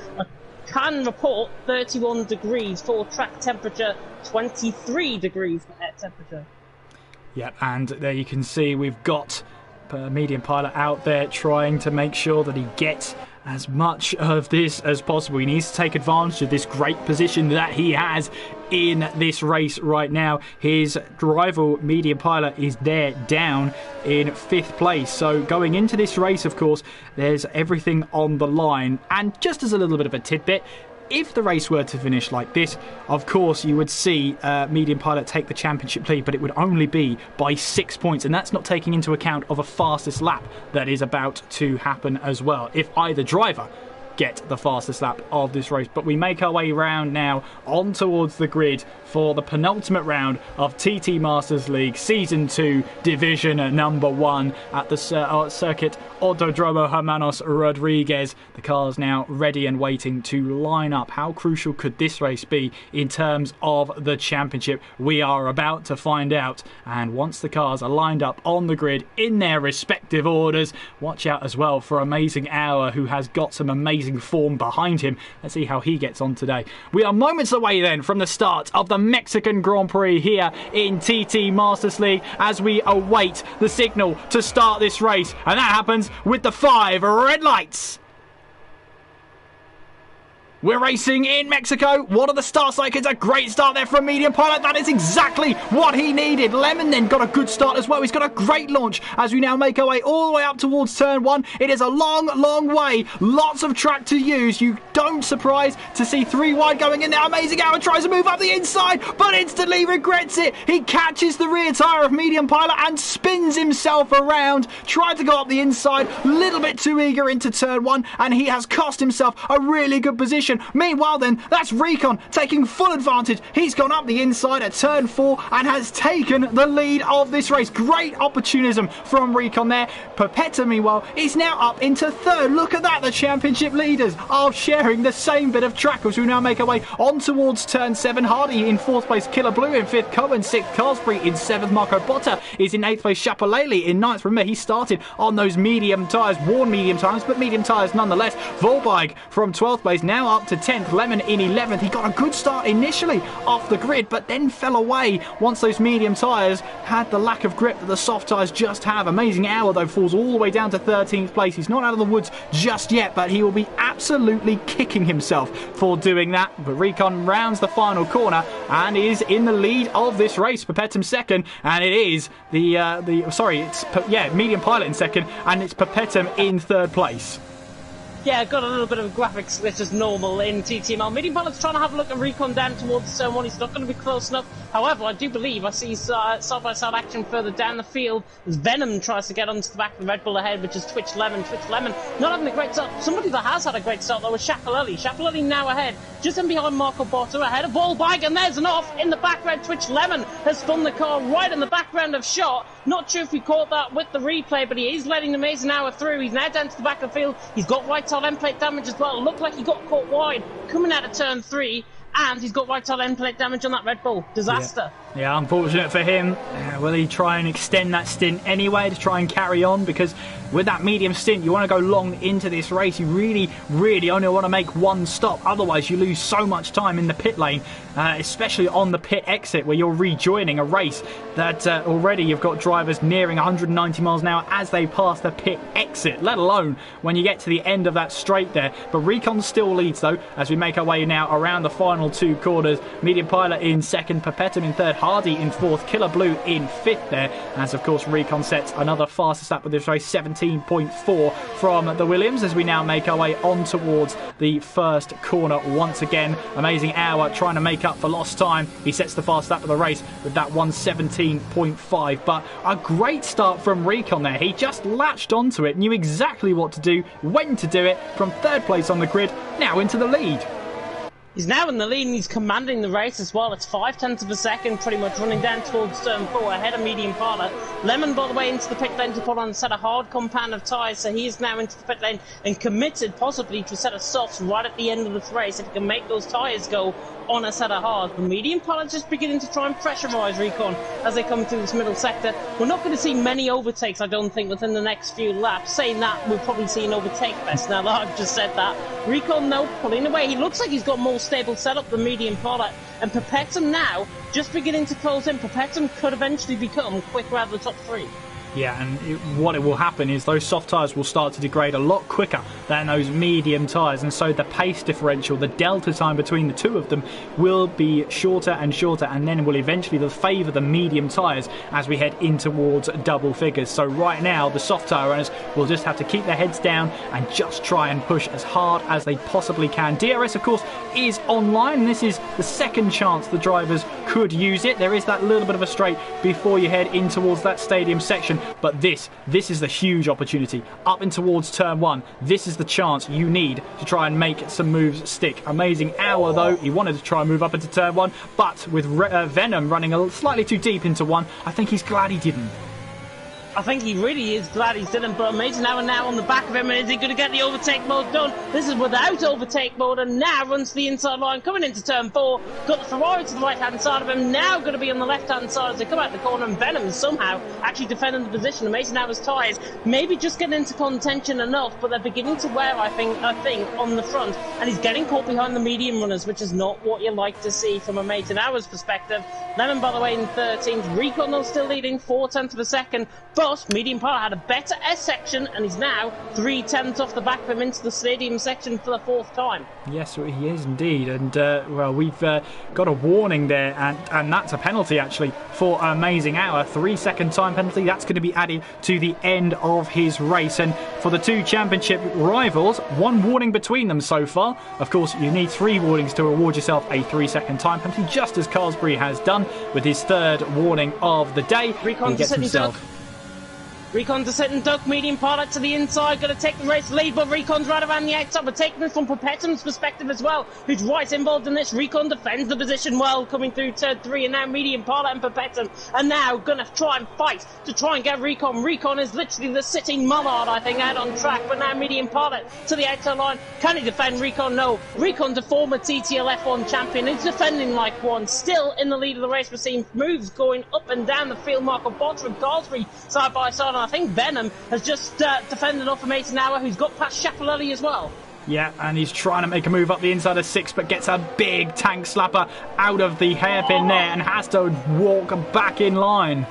can report 31 degrees for track temperature, 23 degrees for air temperature. Yep, and there you can see we've got Medium Pilot out there trying to make sure that he gets as much of this as possible. He needs to take advantage of this great position that he has in this race right now. His rival Medium Pilot is there down in 5th place. So going into this race, of course, there's everything on the line. And just as a little bit of a tidbit, if the race were to finish like this, of course you would see Medium Pilot take the championship lead, but it would only be by 6 points, and that's not taking into account of a fastest lap that is about to happen as well, if either driver get the fastest lap of this race. But we make our way round now on towards the grid for the penultimate round of TT Masters League Season 2 Division number 1 at the circuit Autodromo Hermanos Rodriguez. The car's now ready and waiting to line up. How crucial could this race be in terms of the championship? We are about to find out, and once the cars are lined up on the grid in their respective orders, watch out as well for Amazing Hour, who has got some amazing form behind him. Let's see how he gets on today. We are moments away then from the start of the Mexican Grand Prix here in TT Masters League as we await the signal to start this race, and that happens with the 5 red lights. We're racing in Mexico. What are the starts like? It's a great start there from Medium Pilot. That is exactly what he needed. Lemon then got a good start as well. He's got a great launch as we now make our way all the way up towards turn 1. It is a long, long way. Lots of track to use. You don't surprise to see 3 wide going in there. Amazing Hour tries to move up the inside, but instantly regrets it. He catches the rear tyre of Medium Pilot and spins himself around. Tried to go up the inside, a little bit too eager into turn 1, and he has cost himself a really good position. Meanwhile then, that's Recon taking full advantage. He's gone up the inside at turn 4 and has taken the lead of this race. Great opportunism from Recon there. Pepetta, meanwhile, is now up into 3rd. Look at that, the championship leaders are sharing the same bit of track as we now make our way on towards turn 7. Hardy in 4th place, Killer Blue in 5th, Cohen 6th, Carsbury in 7th, Marco Botta is in 8th place, Chapalele in 9th. Remember, he started on those medium tyres, worn medium tyres, but medium tyres nonetheless. Volbeig from 12th place, now up to 10th, Lemon in 11th. He got a good start initially off the grid, but then fell away once those medium tyres had the lack of grip that the soft tyres just have. Amazing Hour, though, falls all the way down to 13th place. He's not out of the woods just yet, but he will be absolutely kicking himself for doing that. But Recon rounds the final corner and is in the lead of this race. Papetum 2nd, and it is Medium Pilot in 2nd, and it's Papetum in 3rd place. Yeah, got a little bit of a graphics glitch as normal in TTML. Medium Pilot's trying to have a look at Recon down towards turn 1. He's not going to be close enough. However, I do believe I see side-by-side action further down the field as Venom tries to get onto the back of the Red Bull ahead, which is Twitch Lemon. Twitch Lemon not having a great start. Somebody that has had a great start, though, is Chapalele. Chapalele now ahead, just in behind Marco Botta, ahead of Volbeig, and there's an off in the background. Twitch Lemon has spun the car right in the background of shot. Not sure if we caught that with the replay, but he is letting the Amazing Hour through. He's now down to the back of the field. He's got right tail end plate damage as well. Looked like he got caught wide coming out of turn 3. And he's got right tail end plate damage on that Red Bull. Disaster. Yeah, unfortunate for him. Will he try and extend that stint anyway to try and carry on? Because with that medium stint, you want to go long into this race. You really, really only want to make one stop. Otherwise, you lose so much time in the pit lane, especially on the pit exit where you're rejoining a race that already you've got drivers nearing 190 miles an hour as they pass the pit exit, let alone when you get to the end of that straight there. But Recon still leads, though, as we make our way now around the final 2 corners. Medium Pilot in 2nd, Papetum in 3rd, Hardy in 4th, Killer Blue in 5th there, as of course Recon sets another fastest lap with this race, 17.4 from the Williams, as we now make our way on towards the first corner once again. Amazing Hour trying to make up for lost time. He sets the fast lap of the race with that 1:17.5, but a great start from Recon there. He just latched onto it, knew exactly what to do, when to do it, from 3rd place on the grid, now into the lead. He's now in the lead and he's commanding the race as well. It's 0.5 of a second, pretty much running down towards turn 4 ahead of medium pilot. Lemon, by the way, into the pit lane to put on a set of hard compound of tyres, so he is now into the pit lane and committed possibly to a set of softs right at the end of the race if he can make those tyres go on a set of hard. The medium pilot just beginning to try and pressurise Recon as they come through this middle sector. We're not going to see many overtakes, I don't think, within the next few laps. Saying that, we'll probably see an overtake fest now that I've just said that. Recon, no, pulling away. He looks like he's got more stable setup than medium pilot. And Perpetuum now just beginning to close in. Perpetuum could eventually become quicker out of the top 3. Yeah, and what will happen is those soft tyres will start to degrade a lot quicker than those medium tyres, and so the pace differential, the delta time between the two of them, will be shorter and shorter, and then will eventually favour the medium tyres as we head in towards double figures. So right now, the soft tyre runners will just have to keep their heads down and just try and push as hard as they possibly can. DRS, of course, is online, and this is the second chance the drivers could use it. There is that little bit of a straight before you head in towards that stadium section. But this is the huge opportunity. Up in towards turn 1, this is the chance you need to try and make some moves stick. Amazing Hour, though, he wanted to try and move up into turn 1, but with Venom running slightly too deep into 1, I think he's glad he didn't. I think he really is glad he didn't, but Amazing Hour now on the back of him, and is he going to get the overtake mode done? This is without overtake mode, and now runs to the inside line, coming into turn 4, got the Ferrari to the right-hand side of him, now going to be on the left-hand side as they come out the corner, and Venom somehow actually defending the position. Amazing Hour's tyres maybe just getting into contention enough, but they're beginning to wear, I think, on the front, and he's getting caught behind the medium runners, which is not what you like to see from Amazing Hour's perspective. Lemon, by the way, in 13th, Recon though still leading 0.4 of a second, but medium pilot had a better S section and he's now 0.3 off the back of him into the stadium section for the 4th time. Yes, he is indeed, and well, we've got a warning there, and that's a penalty actually for Amazing Hour. 3-second time penalty. That's going to be added to the end of his race, and for the two championship rivals, 1 warning between them so far. Of course, you need 3 warnings to award yourself a 3-second time penalty, just as Carlsbury has done with his 3rd warning of the day. Recon he gets himself. Recon to sit and duck, medium pilot to the inside, going to take the race lead, but Recon's right around the outside. We're taking this from Perpetuum's perspective as well, who's right involved in this. Recon defends the position well, coming through turn 3, and now medium pilot and Perpetuum are now going to try and fight to try and get Recon. Recon is literally the sitting Mullard, I think, out on track, but now medium pilot to the outside line. Can he defend Recon? No. Recon's a former TTML F1 champion. He's defending like one, still in the lead of the race. We're seeing moves going up and down the field. Marco Botta and Carlsbury side by side, and I think Venom has just defended off Amazing Hour, who's got past Schiaparelli as well. Yeah, and he's trying to make a move up the inside of 6, but gets a big tank slapper out of the hairpin there and has to walk back in line.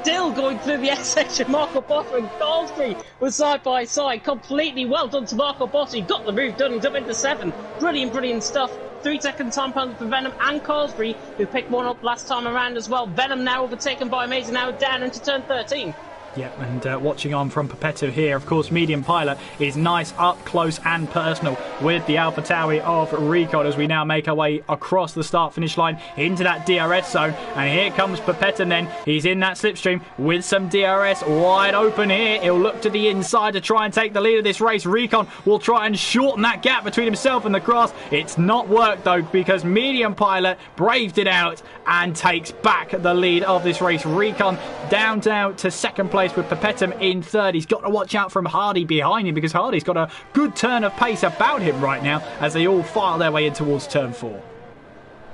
Still going through the S section, Marco Botta and Carlsbury were side by side. Completely well done to Marco Botta. He got the move done. He's up into 7. Brilliant stuff. 3-second time penalty for Venom and Carlsbury, who picked one up last time around as well. Venom now overtaken by Amazing Hour down into turn 13. Yep, and watching on from Perpetuum here, of course, medium pilot is nice up close and personal with the Alpha Tauri of Recon as we now make our way across the start-finish line into that DRS zone. And here comes Perpetuum then. He's in that slipstream with some DRS wide open here. He'll look to the inside to try and take the lead of this race. Recon will try and shorten that gap between himself and the grass. It's not worked though, because medium pilot braved it out and takes back the lead of this race. Recon down to second place with Perpetuum in 3rd. He's got to watch out from Hardy behind him, because Hardy's got a good turn of pace about him right now as they all file their way in towards turn 4.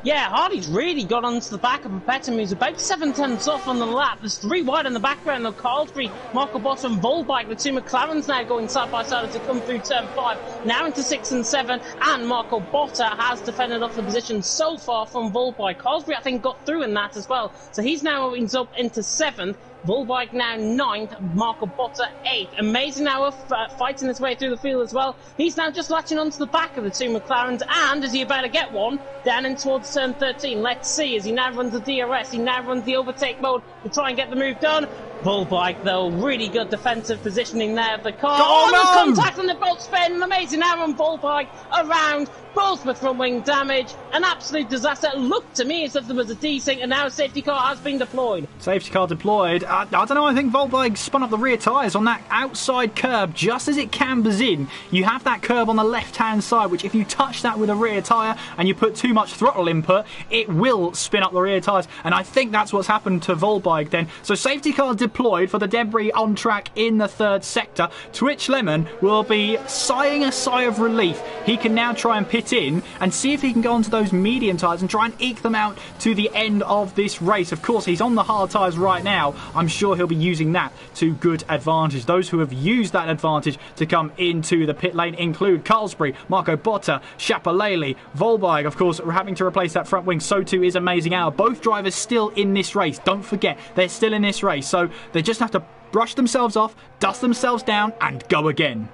Yeah, Hardy's really got onto the back of Perpetuum, who's about 7/10 off on the lap. There's 3 wide in the background of Carlsbury, Marco Botta and Volbike. The 2 McLarens now going side by side as they come through turn 5, now into 6 and 7, and Marco Botta has defended off the position so far from Volbike. Carlsbury, I think, got through in that as well, so he's now up into 7th. Volbike now 9th, Marco Botta 8th. Amazing Hour fighting his way through the field as well. He's now just latching onto the back of the 2 McLarens, and is he about to get one down in towards turn 13? Let's see, as he now runs the DRS, he now runs the overtake mode to try and get the move done. Bullbike, though, really good defensive positioning there of the car. Oh, there's no! contact and they both spin. An amazing hour on Bullbike around, both with front wing damage. An absolute disaster. It looked to me as if there was a desync, and now a safety car has been deployed. Safety car deployed. I don't know, I think Volkswagen spun up the rear tyres on that outside curb just as it cambers in. You have that curb on the left-hand side, which if you touch that with a rear tyre and you put too much throttle input, it will spin up the rear tyres. And I think that's what's happened to Volkswagen then. So safety car deployed for the debris on track in the third sector. Twitch Lemon will be sighing a sigh of relief. He can now try and pit in and see if he can go onto those medium tyres and try and eke them out to the end of this race. Of course, he's on the hard tyres right now. I'm sure he'll be using that to good advantage. Those who have used that advantage to come into the pit lane include Carlsbury, Marco Botta, Shapalele, Volberg. Of course, we're having to replace that front wing. So too is Amazing Hour. Both drivers still in this race. Don't forget, they're still in this race. So they just have to brush themselves off, dust themselves down, and go again.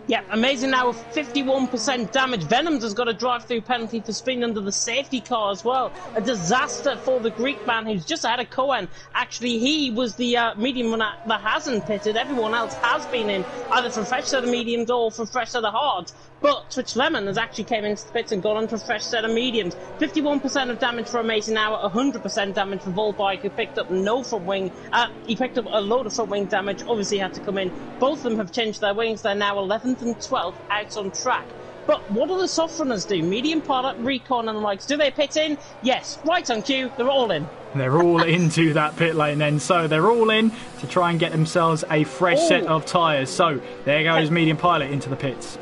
Yeah, Amazing now with 51% damage. Venoms has got a drive-through penalty for spinning under the safety car as well. A disaster for the Greek man who's just ahead of Cohen. Actually, he was the medium runner that hasn't pitted. Everyone else has been in, either from fresh set of mediums or from fresh set of hards. But Twitch Lemon has actually came into the pits and gone onto a fresh set of mediums. 51% of damage for Amazing Hour, 100% damage for Volbike, who picked up no front wing. He picked up a load of front wing damage, obviously had to come in. Both of them have changed their wings. They're now 11th and 12th out on track. But what do the soft runners do? Medium Pilot, Recon and the likes. Do they pit in? Yes, right on cue, they're all in. They're all into that pit lane then. So they're all in to try and get themselves a fresh set of tyres. So there goes Medium Pilot into the pits.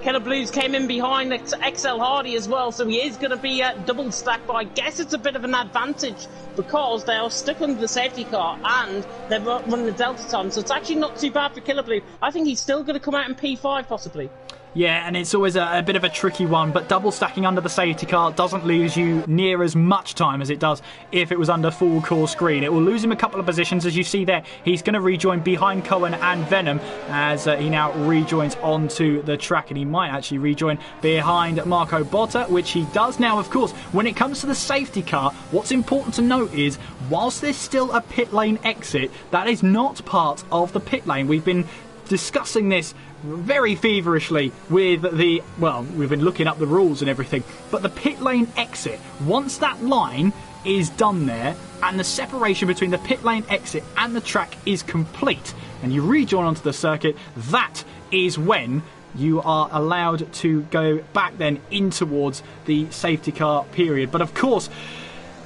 Killer Blues came in behind XL Hardy as well, so he is going to be double stacked, but I guess it's a bit of an advantage because they are stuck under the safety car and they're running the Delta time, so it's actually not too bad for Killer Blue. I think he's still going to come out in P5 possibly. Yeah, and it's always a bit of a tricky one, but double stacking under the safety car doesn't lose you near as much time as it does if it was under full course green. It will lose him a couple of positions, as you see there. He's going to rejoin behind Cohen and Venom as he now rejoins onto the track, and he might actually rejoin behind Marco Botta, which he does now. Of course, when it comes to the safety car, what's important to note is, whilst there's still a pit lane exit, that is not part of the pit lane. We've been discussing this very feverishly with we've been looking up the rules and everything, but the pit lane exit, once that line is done there and the separation between the pit lane exit and the track is complete and you rejoin onto the circuit, that is when you are allowed to go back then in towards the safety car period. But of course,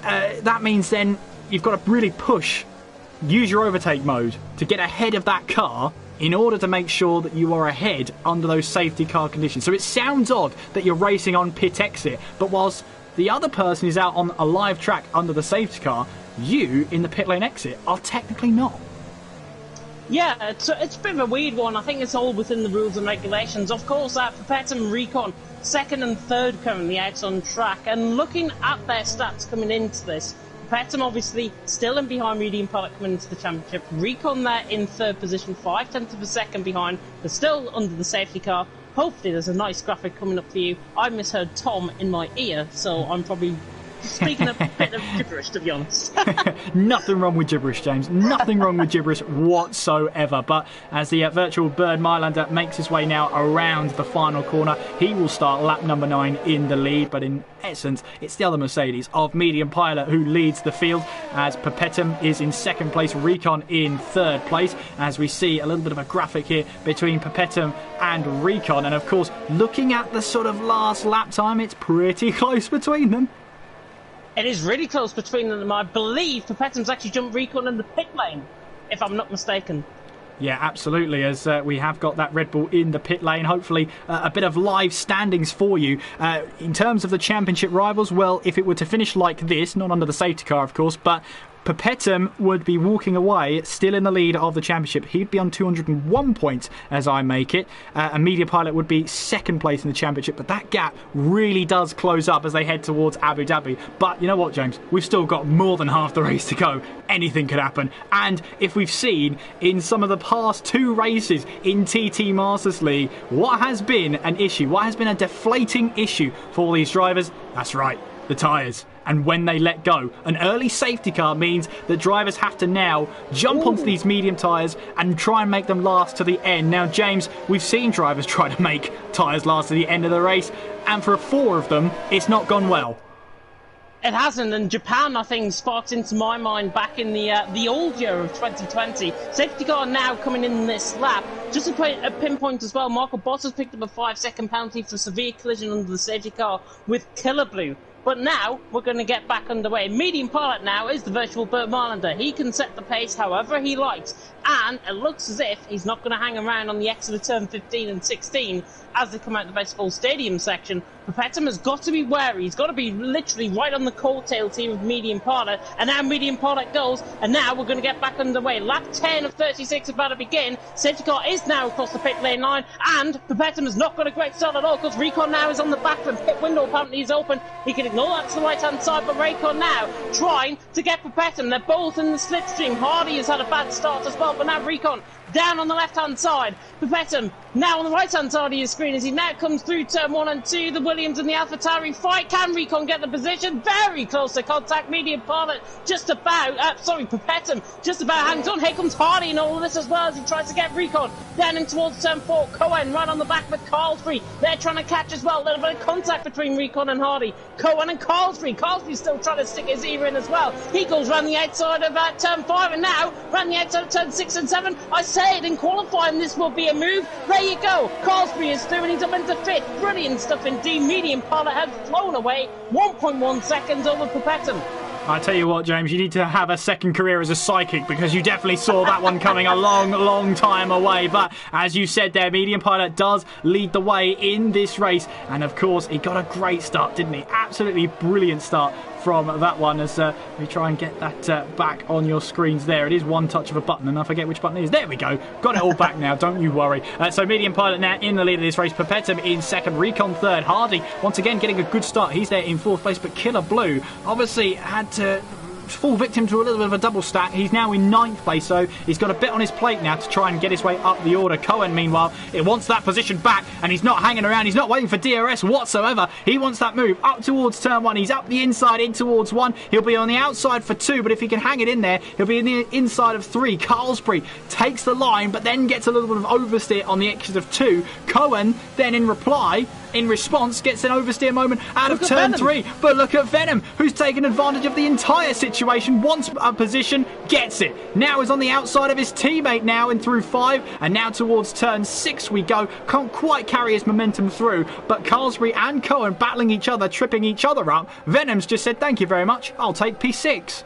that means then you've got to really use your overtake mode to get ahead of that car in order to make sure that you are ahead under those safety car conditions. So it sounds odd that you're racing on pit exit, but whilst the other person is out on a live track under the safety car, you in the pit lane exit are technically not. Yeah, it's a bit of a weird one. I think it's all within the rules and regulations. Of course, Perpetuum Recon, second and third currently out on track, and looking at their stats coming into this, Perpetuum obviously still in behind Medium Pilot coming into the championship. Recon there in third position, 0.5 of a second behind, but still under the safety car. Hopefully there's a nice graphic coming up for you. I misheard Tom in my ear, so I'm probably speaking a bit of gibberish, to be honest. Nothing wrong with gibberish, James. Nothing wrong with gibberish whatsoever. But as the virtual Bird Mylander makes his way now around the final corner, he will start lap number 9 in the lead. But in essence, it's the other Mercedes of Medium Pilot who leads the field, as Perpetuum is in second place, Recon in third place. As we see a little bit of a graphic here between Perpetuum and Recon. And of course, looking at the sort of last lap time, it's pretty close between them. It is really close between them. I believe Perpetuum's actually jumped Recon in the pit lane, if I'm not mistaken. Yeah, absolutely, as we have got that Red Bull in the pit lane. Hopefully a bit of live standings for you. In terms of the championship rivals, well, if it were to finish like this, not under the safety car, of course, but Perpetuum would be walking away still in the lead of the championship. He'd be on 201 points as I make it. And Media Pilot would be second place in the championship. But that gap really does close up as they head towards Abu Dhabi. But you know what, James? We've still got more than half the race to go. Anything could happen. And if we've seen in some of the past 2 races in TT Masters League, what has been an issue, what has been a deflating issue for these drivers? That's right. the tyres. And when they let go, an early safety car means that drivers have to now jump onto these medium tyres and try and make them last to the end. Now, James, we've seen drivers try to make tyres last to the end of the race, and for 4 of them, it's not gone well. It hasn't, and Japan, I think, sparks into my mind back in the old year of 2020. Safety car now coming in this lap. Just a pinpoint as well, Marco Bottas picked up a 5-second penalty for severe collision under the safety car with Killer Blue. But now, we're going to get back underway. Medium pilot now is the virtual Burt Marlander. He can set the pace however he likes. And it looks as if he's not going to hang around on the exit of turn 15 and 16 as they come out the baseball stadium section. Pepetum has got to be wary. He's got to be literally right on the coattail team of medium pilot. And now medium pilot goes. And now we're going to get back underway. Lap 10 of 36 is about to begin. Safety car is now across the pit lane line. And Pepetum has not got a great start at all because Recon now is on the back. The pit window apparently is open. He can ignore that to the right-hand side. But Recon now trying to get Pepetum. They're both in the slipstream. Hardy has had a bad start as well. But now Recon down on the left-hand side. Pepetum now on the right-hand side of your screen as he now comes through turn 1 and 2. The Williams and the AlphaTauri fight. Can Recon get the position? Very close to contact. Medium pilot just about, Pepetum just about hangs on. Here comes Hardy and all of this as well as he tries to get Recon down in towards turn 4. Cohen right on the back with Carlsbury. They're trying to catch as well. A little bit of contact between Recon and Hardy. Cohen and Carlsbury. Carlsbury's still trying to stick his ear in as well. He goes round the outside of turn 5 and now round the outside of turn 6 and 7. I say it in qualifying, this will be a move. There you go. Carlsbury is through and he's up into 5th. Brilliant stuff indeed. Medium pilot has flown away 1.1 seconds over Pepetum. I tell you what, James, you need to have a second career as a psychic because you definitely saw that one coming a long time away. But as you said there, medium pilot does lead the way in this race. And of course, he got a great start, didn't he? Absolutely brilliant start from that one as we try and get that back on your screens there. It is one touch of a button and I forget which button it is. There we go. Got it all back now. Don't you worry. So medium pilot now in the lead of this race. Pepetum in 2nd. Recon 3rd. Hardy once again getting a good start. He's there in 4th place, but Killer Blue obviously had to fall victim to a little bit of a double stack. He's now in 9th place, so he's got a bit on his plate now to try and get his way up the order. Cohen, meanwhile, it wants that position back, and he's not hanging around. He's not waiting for DRS whatsoever. He wants that move up towards turn 1. He's up the inside in towards 1. He'll be on the outside for 2, but if he can hang it in there, he'll be in the inside of 3. Carlsbury takes the line, but then gets a little bit of oversteer on the exit of 2. Cohen, then in response, gets an oversteer moment out of turn 3. But look at Venom, who's taken advantage of the entire situation, wants a position, gets it. Now is on the outside of his teammate now in through 5, and now towards turn 6 we go. Can't quite carry his momentum through, but Carlsbury and Cohen battling each other, tripping each other up. Venom's just said, thank you very much, I'll take P6.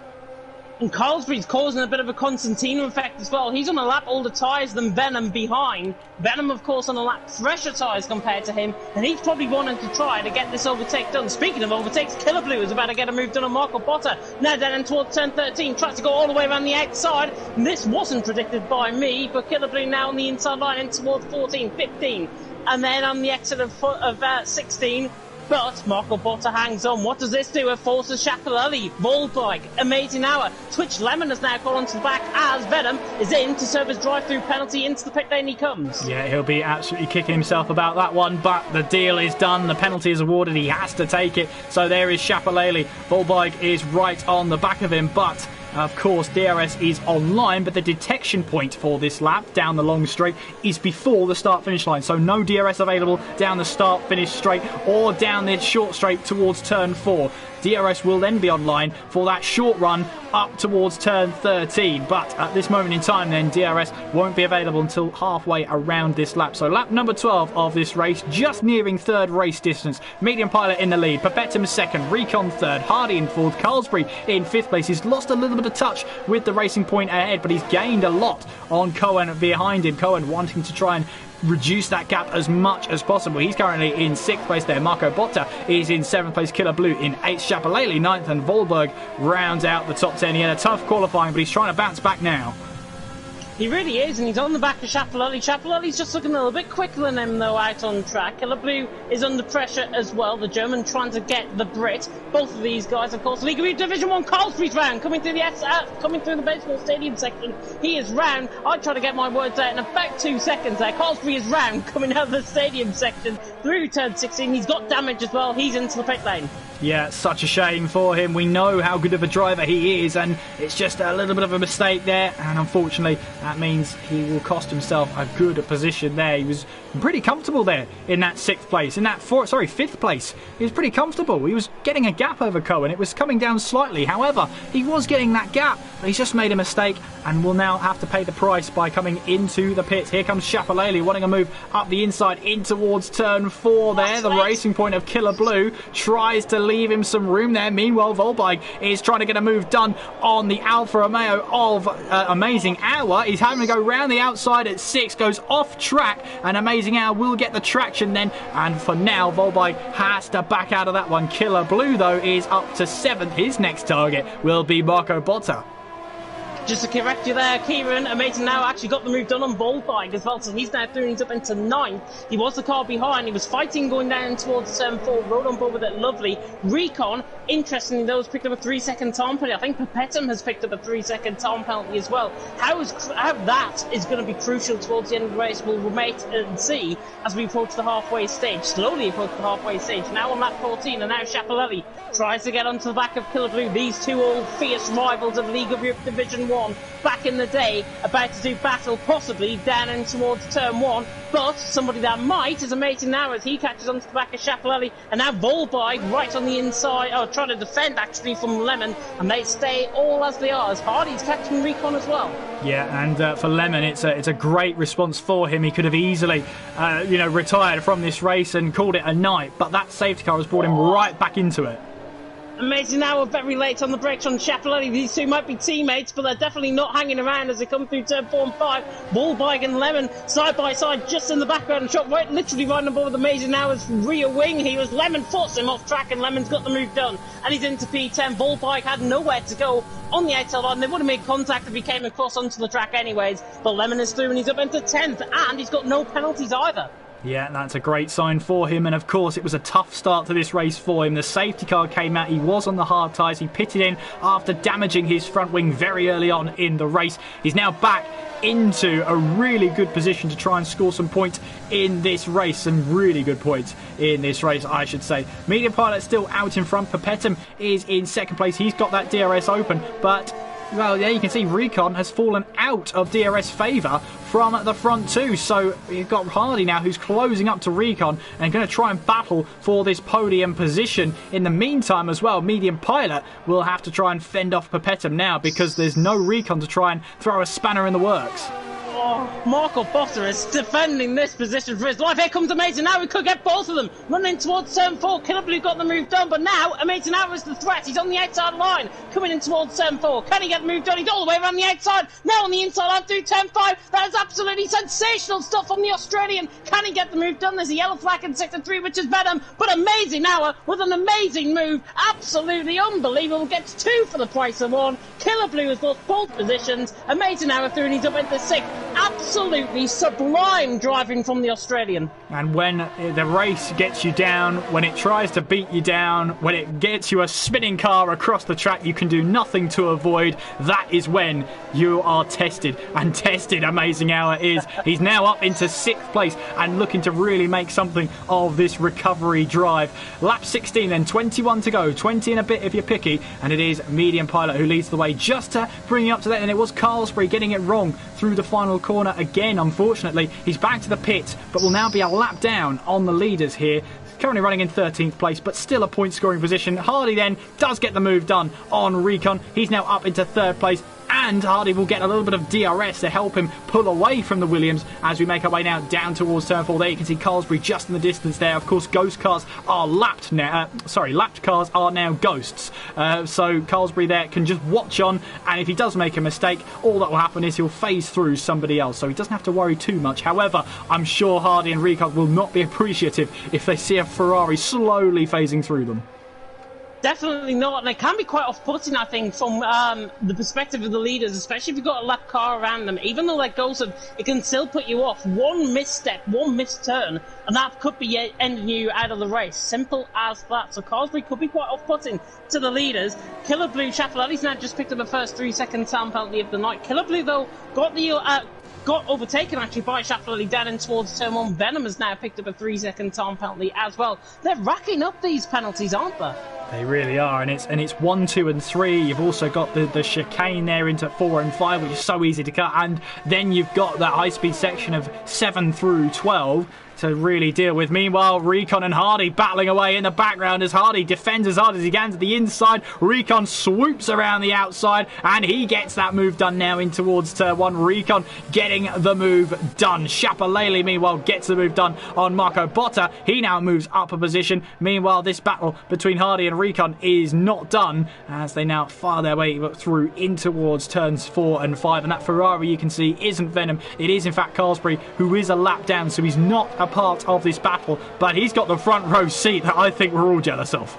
And Carlsbury's causing a bit of a Constantino effect as well. He's on a lap older tyres than Venom behind. Venom, of course, on a lap fresher tyres compared to him. And he's probably wanting to try to get this overtake done. Speaking of overtakes, Killer Blue is about to get a move done on Marco Botta. Now down in towards turn 13. Tries to go all the way around the outside. And this wasn't predicted by me, but Killer Blue now on the inside line in towards 14, 15. And then on the exit of 16. But Marco Botta hangs on. What does this do? It forces Schiaparelli, Volbike, amazing hour. Twitch Lemon has now gone onto the back as Venom is in to serve his drive-through penalty. Into the pit lane he comes. Yeah, he'll be absolutely kicking himself about that one, but the deal is done. The penalty is awarded. He has to take it. So there is Schiaparelli. Volbike is right on the back of him, but of course, DRS is online, but the detection point for this lap down the long straight is before the start-finish line. So no DRS available down the start-finish straight or down the short straight towards turn 4. DRS will then be online for that short run up towards turn 13. But at this moment in time, then, DRS won't be available until halfway around this lap. So lap number 12 of this race, just nearing 3rd race distance. Medium pilot in the lead. Pepetum 2nd. Recon 3rd. Hardy in 4th. Carlsbury in 5th place. He's lost a little bit of touch with the Racing Point ahead, but he's gained a lot on Cohen behind him. Cohen wanting to try and reduce that gap as much as possible. He's currently in 6th place there. Marco Botta is in 7th place. Killer Blue in 8th. Schiaparelli 9th, and Volberg rounds out the top 10. He had a tough qualifying, but he's trying to bounce back now. He really is, and he's on the back of Schiaparelli. Schiaparelli's just looking a little bit quicker than him, though, out on track. Killer Blue is under pressure as well. The German trying to get the Brit. Both of these guys, of course, League of Division 1, Carlsbury's round, coming through the baseball stadium section. He is round. I try to get my words out in about 2 seconds there. Carlsbury is round, coming out of the stadium section through turn 16. He's got damage as well. He's into the pit lane. Yeah, such a shame for him. We know how good of a driver he is, and it's just a little bit of a mistake there, and unfortunately that means he will cost himself a good position there. He was pretty comfortable there in that fifth place. He was pretty comfortable. He was getting a gap over Cohen. It was coming down slightly. However, he was getting that gap, but he's just made a mistake and will now have to pay the price by coming into the pits. Here comes Shapalele wanting to move up the inside in towards turn 4 there. The racing point of Killer Blue tries to leave him some room there. Meanwhile, Volbeig is trying to get a move done on the Alfa Romeo of Amazing Hour. He's having to go round the outside at 6, goes off track, and Amazing Hour will get the traction then. And for now, Volbeig has to back out of that one. Killer Blue, though, is up to 7th. His next target will be Marco Botta. Just to correct you there, Kieran, Amazing now actually got the move done on Volbeig as well, so he's now through up into 9th. He was the car behind, he was fighting going down towards turn 4, rode on board with it lovely. Recon, interestingly, those picked up a 3-second time penalty. I think Perpetum has picked up a 3-second time penalty as well. How that is going to be crucial towards the end of the race, we'll wait and see as we approach the halfway stage, slowly approach the halfway stage. Now on lap 14, and now Shapalele tries to get onto the back of Killer Blue. These two old fierce rivals of League of Europe Division 1 back in the day, about to do battle possibly down in towards turn 1, but somebody that might is Amazing now as he catches onto the back of Shapalele, and now Volbeig right on the inside, trying to defend actually from Lemon, and they stay all as they are as Hardy's catching Recon as well. Yeah, and for Lemon, it's a great response for him. He could have easily, retired from this race and called it a night, but that safety car has brought him right back into it. Amazing now, we're very late on the brakes on Shapalele. These two might be teammates, but they're definitely not hanging around as they come through turn 4 and 5. Volbeig and Lemon side by side just in the background, and shot right, literally riding on board with Amazing now as rear wing. He was Lemon forced him off track, and Lemon's got the move done, and he's into P10. Volbeig had nowhere to go on the outside line. They would have made contact if he came across onto the track anyways, but Lemon is through and he's up into 10th, and he's got no penalties either. Yeah, that's a great sign for him, and of course it was a tough start to this race for him. The safety car came out, he was on the hard tyres, he pitted in after damaging his front wing very early on in the race. He's now back into a really good position to try and score some points in this race, some really good points in this race, I should say. Medium Pilot still out in front. Perpetum is in second place. He's got that DRS open, but well, yeah, you can see Recon has fallen out of DRS favour from the front two. So you've got Hardy now who's closing up to Recon and going to try and battle for this podium position. In the meantime as well, Medium Pilot will have to try and fend off Perpetum now because there's no Recon to try and throw a spanner in the works. Marco Botta is defending this position for his life. Here comes Amazing now. We could get both of them running towards turn 4. Killer Blue got the move done, but now Amazing now is the threat. He's on the outside line coming in towards turn 4. Can he get the move done? He's all the way around the outside. Now on the inside line through turn 5. That is absolutely sensational stuff from the Australian. Can he get the move done? There's a yellow flag in sector 3, which is Venom, but Amazing now with an amazing move. Absolutely unbelievable. Gets 2 for the price of 1. Killer Blue has lost both positions. Amazing now through and he's up into 6th. Absolutely sublime driving from the Australian. And when the race gets you down, when it tries to beat you down, when it gets you a spinning car across the track you can do nothing to avoid, that is when you are tested. And tested Amazing Hour is. He's now up into 6th place and looking to really make something of this recovery drive. Lap 16 then, 21 to go, 20 and a bit if you're picky, and it is Medium Pilot who leads the way just to bring you up to that, and it was Carlsbury getting it wrong through the final corner again. Unfortunately, he's back to the pit, but will now be a lap down on the leaders here. Currently running in 13th place, but still a point scoring position. Hardy then does get the move done on Recon. He's now up into 3rd place, and Hardy will get a little bit of DRS to help him pull away from the Williams as we make our way now down towards turn 4. There you can see Carlsbury just in the distance there. Of course, ghost cars are lapped now. Lapped cars are now ghosts. So Carlsbury there can just watch on, and if he does make a mistake, all that will happen is he'll phase through somebody else. So he doesn't have to worry too much. However, I'm sure Hardy and Recon will not be appreciative if they see a Ferrari slowly phasing through them. Definitely not, and it can be quite off-putting, I think, from the perspective of the leaders, especially if you've got a lap car around them. Even though that goes, it can still put you off. One misstep, one missed turn, and that could be ending you out of the race. Simple as that. So Carlsbury could be quite off-putting to the leaders. Killer Blue, Shapalele's now just picked up the first 3-second time penalty of the night. Killer Blue, though, got the got overtaken actually by Shafley down in towards turn 1. Venom has now picked up a 3-second time penalty as well. They're racking up these penalties, aren't they? They really are, and it's 1, 2 and 3. You've also got the chicane there into 4 and 5, which is so easy to cut, and then you've got that high-speed section of 7 through 12 to really deal with. Meanwhile, Recon and Hardy battling away in the background as Hardy defends as hard as he can to the inside. Recon swoops around the outside, and he gets that move done now in towards turn 1. Recon getting the move done. Shapalele, meanwhile, gets the move done on Marco Botta. He now moves up a position. Meanwhile, this battle between Hardy and Recon is not done as they now fire their way through in towards turns 4 and 5. And that Ferrari, you can see, isn't Venom. It is, in fact, Carlsberry, who is a lap down, so he's not a part of this battle, but he's got the front row seat that I think we're all jealous of.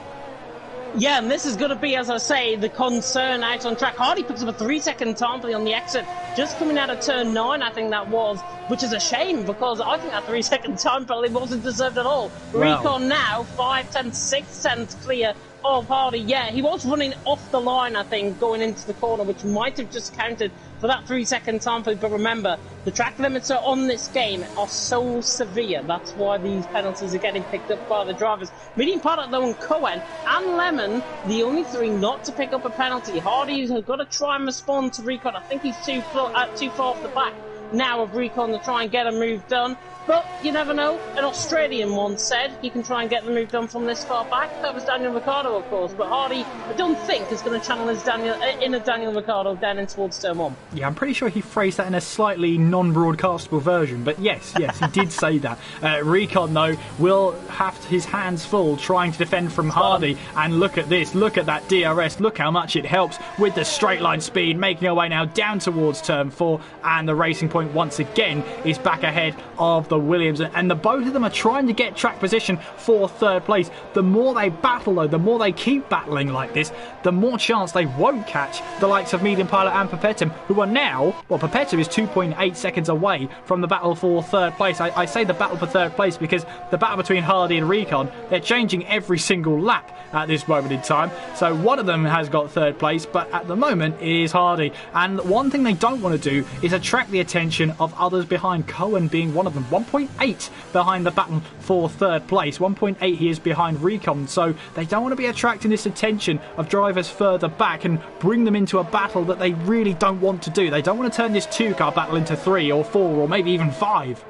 Yeah, and this is going to be, as I say, the concern out on track. Hardy picks up a 3-second time penalty on the exit, just coming out of turn 9, I think that was, which is a shame because I think that 3-second time penalty wasn't deserved at all. Well, Recon now 5 tenths, 6 tenths clear of Hardy. Yeah, he was running off the line, I think, going into the corner, which might have just counted for that 3-second time penalty. But remember, the track limits on this game are so severe. That's why these penalties are getting picked up by the drivers. Medium Pilot, though, and Cohen and Lemon, the only 3 not to pick up a penalty. Hardy's got to try and respond to Recon. I think he's too far off the back now of Recon to try and get a move done. But you never know. An Australian once said he can try and get the move done from this far back. That was Daniel Ricciardo, of course. But Hardy, I don't think, is going to channel his Daniel Ricciardo down in towards turn 1. Yeah, I'm pretty sure he phrased that in a slightly non-broadcastable version. But yes, he did say that. Recon, though, will have his hands full trying to defend from Hardy. And look at this. Look at that DRS. Look how much it helps with the straight line speed. Making our way now down towards turn 4. And the Racing Point, once again, is back ahead of the Williams, and the both of them are trying to get track position for 3rd place. The more they battle, though, the more they keep battling like this, the more chance they won't catch the likes of Medium Pilot and Perpetum, who are now, well, Perpetum is 2.8 seconds away from the battle for 3rd place. I say the battle for 3rd place because the battle between Hardy and Recon, they're changing every single lap at this moment in time. So one of them has got 3rd place, but at the moment it is Hardy. And one thing they don't want to do is attract the attention of others behind, Cohen being one of them. 1.8 behind the battle for 3rd place. 1.8 he is behind Recon, so they don't want to be attracting this attention of drivers further back and bring them into a battle that they really don't want to do. They don't want to turn this 2-car battle into 3 or 4 or maybe even 5.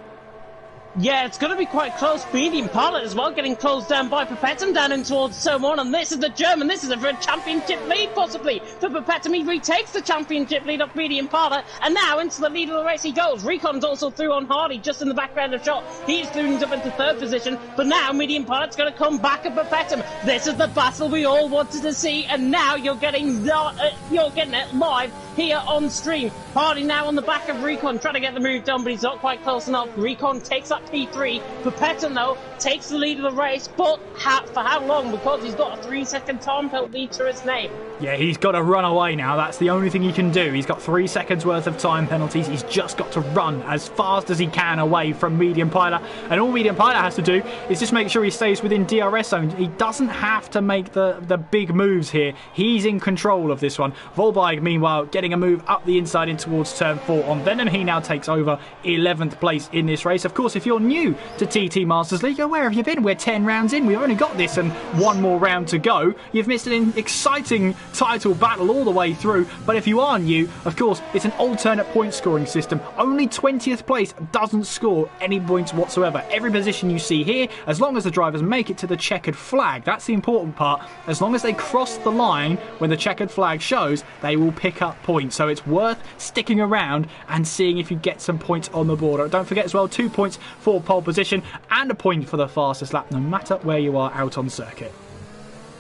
Yeah, it's going to be quite close. Medium Pilot as well, getting closed down by Perpetum down in towards turn 1. And this is the German. This is a championship lead, possibly, for Perpetum. He retakes the championship lead of Medium Pilot. And now into the lead of the race he goes. Recon's also through on Hardy, just in the background of shot. He's moving up into 3rd position. But now Medium Pilot's going to come back at Perpetum. This is the battle we all wanted to see. And now you're getting it live here on stream. Hardy now on the back of Recon, trying to get the move done, but he's not quite close enough. Recon takes up P3. Perpetum, though, takes the lead of the race, but for how long? Because he's got a 3-second time penalty to his name. Yeah, he's got to run away now. That's the only thing he can do. He's got 3 seconds worth of time penalties. He's just got to run as fast as he can away from Medium Pilot. And all Medium Pilot has to do is just make sure he stays within DRS zone. He doesn't have to make the big moves here. He's in control of this one. Volbeig, meanwhile, getting a move up the inside in towards turn 4 on Venom. He now takes over 11th place in this race. Of course, if you're new to TT Masters League, where have you been? We're 10 rounds in. We've only got this and one more round to go. You've missed an exciting title battle all the way through. But if you are new, of course, it's an alternate point scoring system. Only 20th place doesn't score any points whatsoever. Every position you see here, as long as the drivers make it to the checkered flag, that's the important part. As long as they cross the line when the checkered flag shows, they will pick up points. So it's worth sticking around and seeing if you get some points on the board. Don't forget as well, 2 points for pole position and a point for the fastest lap, no matter where you are out on circuit.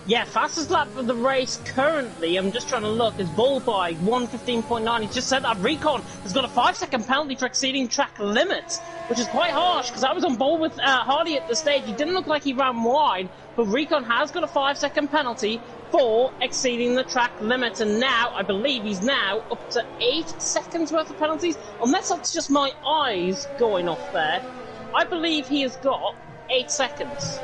Yeah, fastest lap of the race currently, I'm just trying to look, is Bullby, 1:15.9. He's just said that Recon has got a 5-second penalty for exceeding track limits, which is quite harsh, because I was on board with Hardy at the stage. He didn't look like he ran wide, but Recon has got a 5-second penalty for exceeding the track limit, and now, I believe he's now up to 8 seconds worth of penalties, unless that's just my eyes going off there. I believe he has got 8 seconds.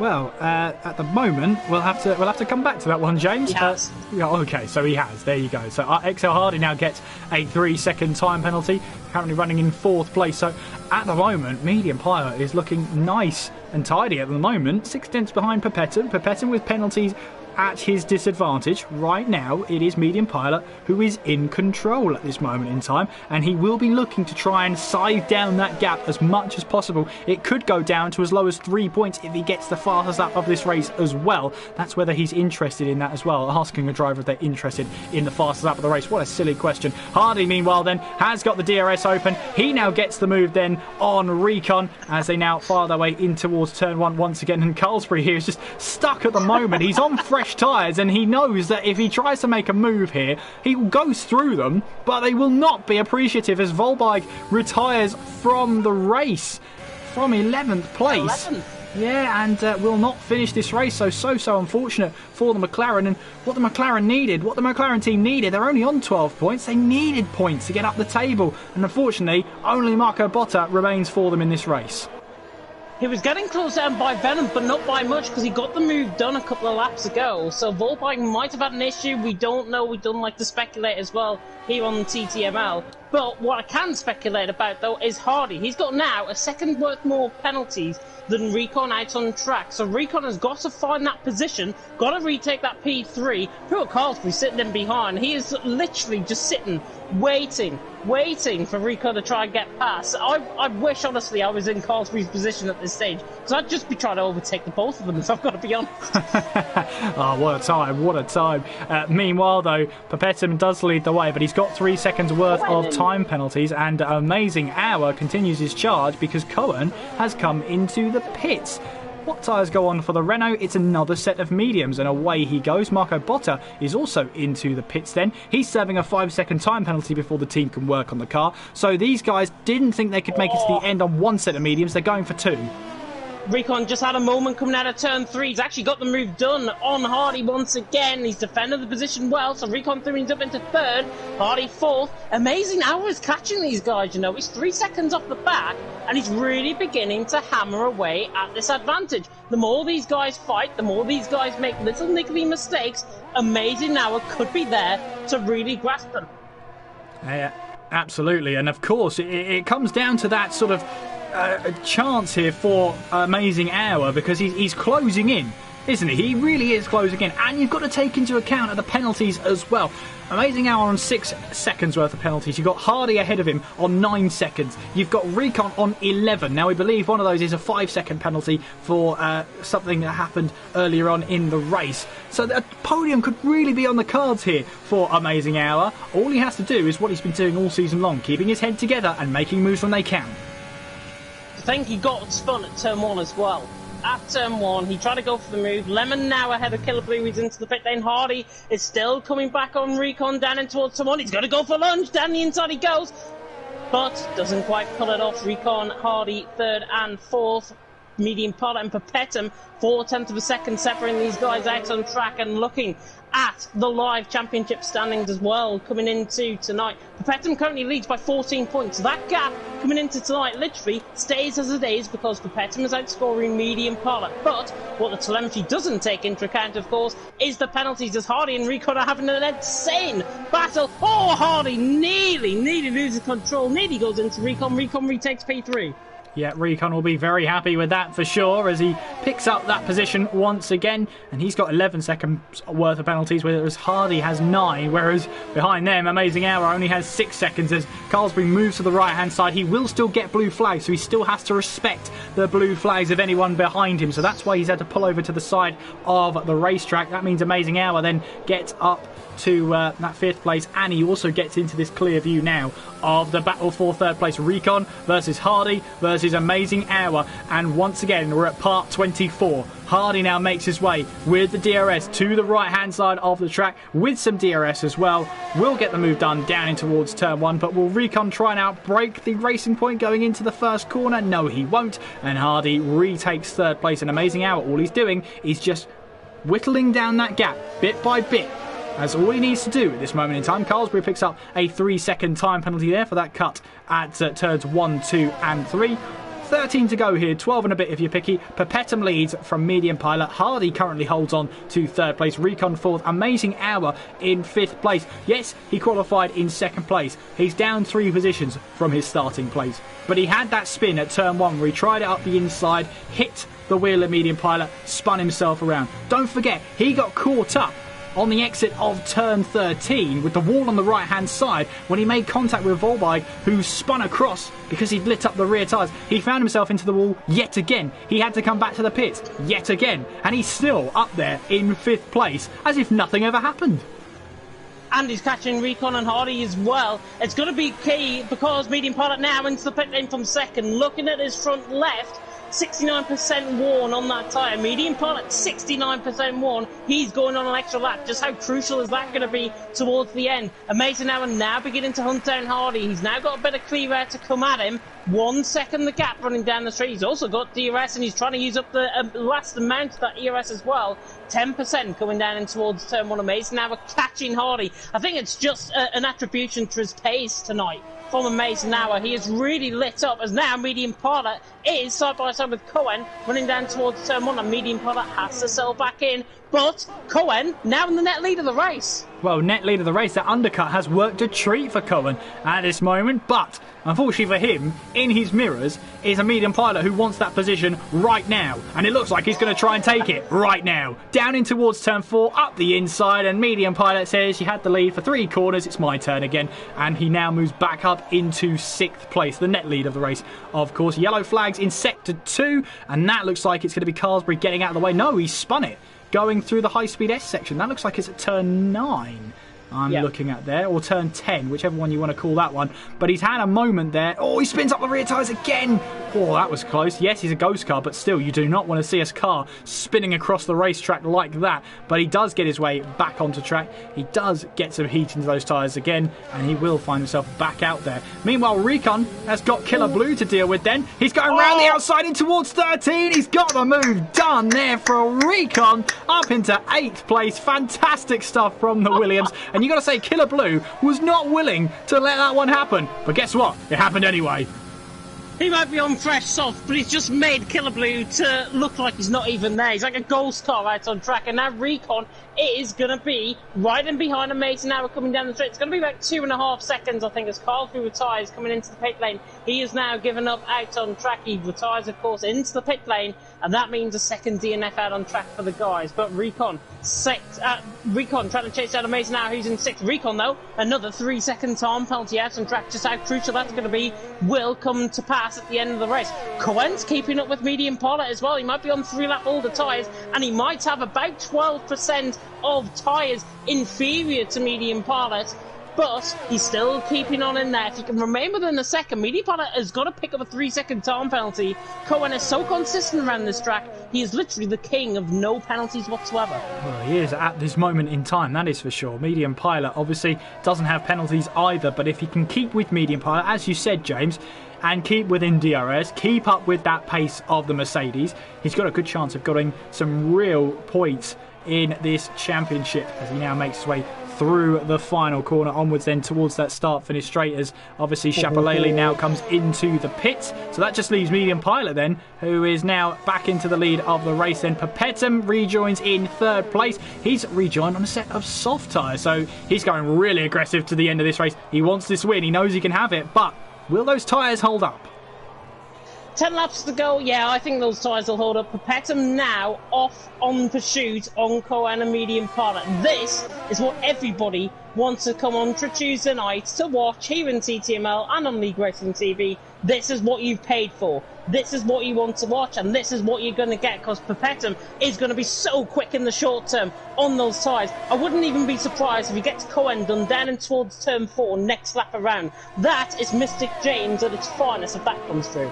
Well, at the moment, we'll have to come back to that one, James. He has. Yeah, okay, so he has. There you go. So XL Hardy now gets a 3-second time penalty, currently running in 4th place. So at the moment, Medium Pilot is looking nice and tidy at the moment. 6 tenths behind Papetum. Papetum with penalties at his disadvantage. Right now, it is Medium Pilot who is in control at this moment in time, and he will be looking to try and size down that gap as much as possible. It could go down to as low as 3 points if he gets the fastest lap of this race as well. That's whether he's interested in that as well, asking a driver if they're interested in the fastest lap of the race. What a silly question. Hardy, meanwhile, then, has got the DRS open. He now gets the move then on Recon as they now fire their way in towards turn 1 once again, and Carlsbury here is just stuck at the moment. He's on fresh tyres, and he knows that if he tries to make a move here, he goes through them, but they will not be appreciative as Volbike retires from the race from 11th place. 11th. Yeah, and will not finish this race, so unfortunate for the McLaren. And what the McLaren team needed, they're only on 12 points. They needed points to get up the table, and unfortunately, only Marco Botta remains for them in this race. He was getting close down by Venom, but not by much, because he got the move done a couple of laps ago. So Volbike might have had an issue. We don't know. We don't like to speculate as well here on the TTML. But what I can speculate about, though, is Hardy. He's got now a second worth more penalties than Recon out on track. So Recon has got to find that position, got to retake that P3. Poor Carlsbury sitting in behind. He is literally just sitting, waiting for Recon to try and get past. I wish, honestly, I was in Carlsbury's position at this stage, because I'd just be trying to overtake the both of them, if I've got to be honest. Oh, what a time. Meanwhile, though, Papetum does lead the way, but he's got 3 seconds worth of time penalties, and Amazing Hour continues his charge because Cohen has come into the pits. What tyres go on for the Renault? It's another set of mediums, and away he goes. Marco Botta is also into the pits then. He's serving a 5-second time penalty before the team can work on the car. So these guys didn't think they could make it to the end on 1 set of mediums. They're going for 2. Recon just had a moment coming out of turn 3. He's actually got the move done on Hardy once again. He's defended the position well, so Recon three's up into 3rd, Hardy 4th. Amazing Hours catching these guys, you know. He's 3 seconds off the back, and he's really beginning to hammer away at this advantage. The more these guys fight, the more these guys make little niggly mistakes, Amazing Hour could be there to really grasp them. Yeah, absolutely. And of course, it comes down to that sort of a chance here for Amazing Hour, because he's closing in, isn't he? He really is closing in, and you've got to take into account the penalties as well. Amazing Hour on 6 seconds worth of penalties. You've got Hardy ahead of him on 9 seconds. You've got Recon on 11. Now, we believe one of those is a 5-second penalty for something that happened earlier on in the race. So the podium could really be on the cards here for Amazing Hour. All he has to do is what he's been doing all season long, keeping his head together and making moves when they can. I think he got spun at turn 1 as well. At turn 1, he tried to go for the move. Lemon now ahead of Killer Blue. He's into the pit lane. Hardy is still coming back on Recon, down in towards turn 1. He's going to go for lunge. Down the inside he goes, but doesn't quite pull it off. Recon, Hardy 3rd and 4th. Medium Pilot and Papetum 4/10 of a second separating these guys out on track, and looking at the live championship standings as well coming into tonight. Papetum currently leads by 14 points. That gap coming into tonight literally stays as it is because Papetum is outscoring Medium Pilot. But what the telemetry doesn't take into account, of course, is the penalties, as Hardy and Recon are having an insane battle. Oh, Hardy nearly loses control, nearly goes into Recon. Recon retakes P3. Yeah, Recon will be very happy with that for sure, as he picks up that position once again, and he's got 11 seconds worth of penalties, whereas Hardy has 9, whereas behind them Amazing Hour only has 6 seconds. As Carlsbury moves to the right hand side, he will still get blue flags, so he still has to respect the blue flags of anyone behind him, so that's why he's had to pull over to the side of the racetrack. That means Amazing Hour then gets up to that 5th place, and he also gets into this clear view now of the battle for 3rd place. Recon versus Hardy versus Amazing Hour, and once again we're at part 24. Hardy now makes his way with the DRS to the right hand side of the track with some DRS as well. Will get the move done down in towards turn 1, but will Recon try and outbreak the Racing Point going into the first corner? No, he won't, and Hardy retakes 3rd place. And Amazing Hour, all he's doing is just whittling down that gap bit by bit. That's all he needs to do at this moment in time. Carlsbury picks up a 3-second time penalty there for that cut at turns 1, 2 and 3. 13 to go here, 12 and a bit if you're picky. Perpetuum leads from Medium Pilot. Hardy currently holds on to 3rd place. Recon 4th. Amazing Hour in 5th place. Yes, he qualified in 2nd place. He's down 3 positions from his starting place. But he had that spin at turn 1 where he tried it up the inside, hit the wheel of Medium Pilot, spun himself around. Don't forget, he got caught up on the exit of turn 13 with the wall on the right hand side when he made contact with Volbike, who spun across because he'd lit up the rear tyres. He found himself into the wall yet again. He had to come back to the pits yet again, and he's still up there in 5th place as if nothing ever happened. And he's catching Recon and Hardy as well. It's going to be key because Medium Pilot now into the pit lane from 2nd. Looking at his front left, 69% worn on that tyre. Medium Pilot, 69% worn. He's going on an extra lap. Just how crucial is that going to be towards the end? Amazing Hour now beginning to hunt down Hardy. He's now got a bit of clear air to come at him. 1 second the gap running down the straight. He's also got DRS and he's trying to use up the last amount of that ERS as well. 10% coming down in towards turn 1. Amazing Hour catching Hardy. I think it's just an attribution to his pace tonight from Amazing Hour. He is really lit up as now Medium Pilot is side by side with Cohen running down towards turn 1, and Medium Pilot has to settle back in. But Cohen now in the net lead of the race. Well, net lead of the race, that undercut has worked a treat for Cohen at this moment, but unfortunately for him, in his mirrors is a Medium Pilot who wants that position right now, and it looks like he's going to try and take it right now. Down in towards turn 4, up the inside, and Medium Pilot says, you had the lead for 3 corners, it's my turn again, and he now moves back up into 6th place, the net lead of the race, of course. Yellow flags in sector 2, and that looks like it's going to be Carlsbury getting out of the way. No, he spun it, going through the high-speed S section. That looks like it's at turn 9. I'm looking at there, or turn 10, whichever one you want to call that one. But he's had a moment there. Oh, he spins up the rear tyres again. Oh, that was close. Yes, he's a ghost car, but still, you do not want to see a car spinning across the racetrack like that. But he does get his way back onto track. He does get some heat into those tyres again, and he will find himself back out there. Meanwhile, Recon has got Killer Blue to deal with then. He's going round the outside in towards 13. He's got the move done there for Recon up into 8th place. Fantastic stuff from the Williams. And you got to say, Killer Blue was not willing to let that one happen. But guess what? It happened anyway. He might be on fresh soft, but he's just made Killer Blue to look like he's not even there. He's like a ghost car right on track, and now Recon is going to be riding behind Amazing Hour coming down the straight. It's going to be about 2.5 seconds, I think, as Carlsbury retires coming into the pit lane. He is now given up out on track. He retires, of course, into the pit lane, and that means a second DNF out on track for the guys. But Recon trying to chase down Amazing Hour, who's in 6th. Recon, though, another 3-second time penalty out on track. Just how crucial that's going to be will come to pass at the end of the race. Cohen's keeping up with Medium Pilot as well. He might be on 3-lap older tyres, and he might have about 12% of tyres inferior to Medium Pilot, but he's still keeping on in there. If he can remain within a second, Medium Pilot has got to pick up a 3-second time penalty. Cohen is so consistent around this track. He is literally the king of no penalties whatsoever. Well, he is at this moment in time, that is for sure. Medium Pilot obviously doesn't have penalties either, but if he can keep with Medium Pilot, as you said, James, and keep within DRS, keep up with that pace of the Mercedes, he's got a good chance of getting some real points in this championship as he now makes his way through the final corner onwards then towards that start finish straight, as obviously Chapalele now comes into the pits. So that just leaves Medium Pilot then, who is now back into the lead of the race. Then Perpetuum rejoins in 3rd place. He's rejoined on a set of soft tyres, so he's going really aggressive to the end of this race. He wants this win, he knows he can have it, but will those tyres hold up? 10 laps to go. Yeah, I think those tyres will hold up. Perpetuum now off on pursuit on Cohen and Medium Pilot. This is what everybody wants to come on for Tuesday night to watch here in TTML and on League Racing TV. This is what you've paid for. This is what you want to watch, and this is what you're going to get, because Perpetuum is going to be so quick in the short term on those tyres. I wouldn't even be surprised if he gets Cohen done down in towards turn 4 next lap around. That is Mystic James at its finest if that comes through.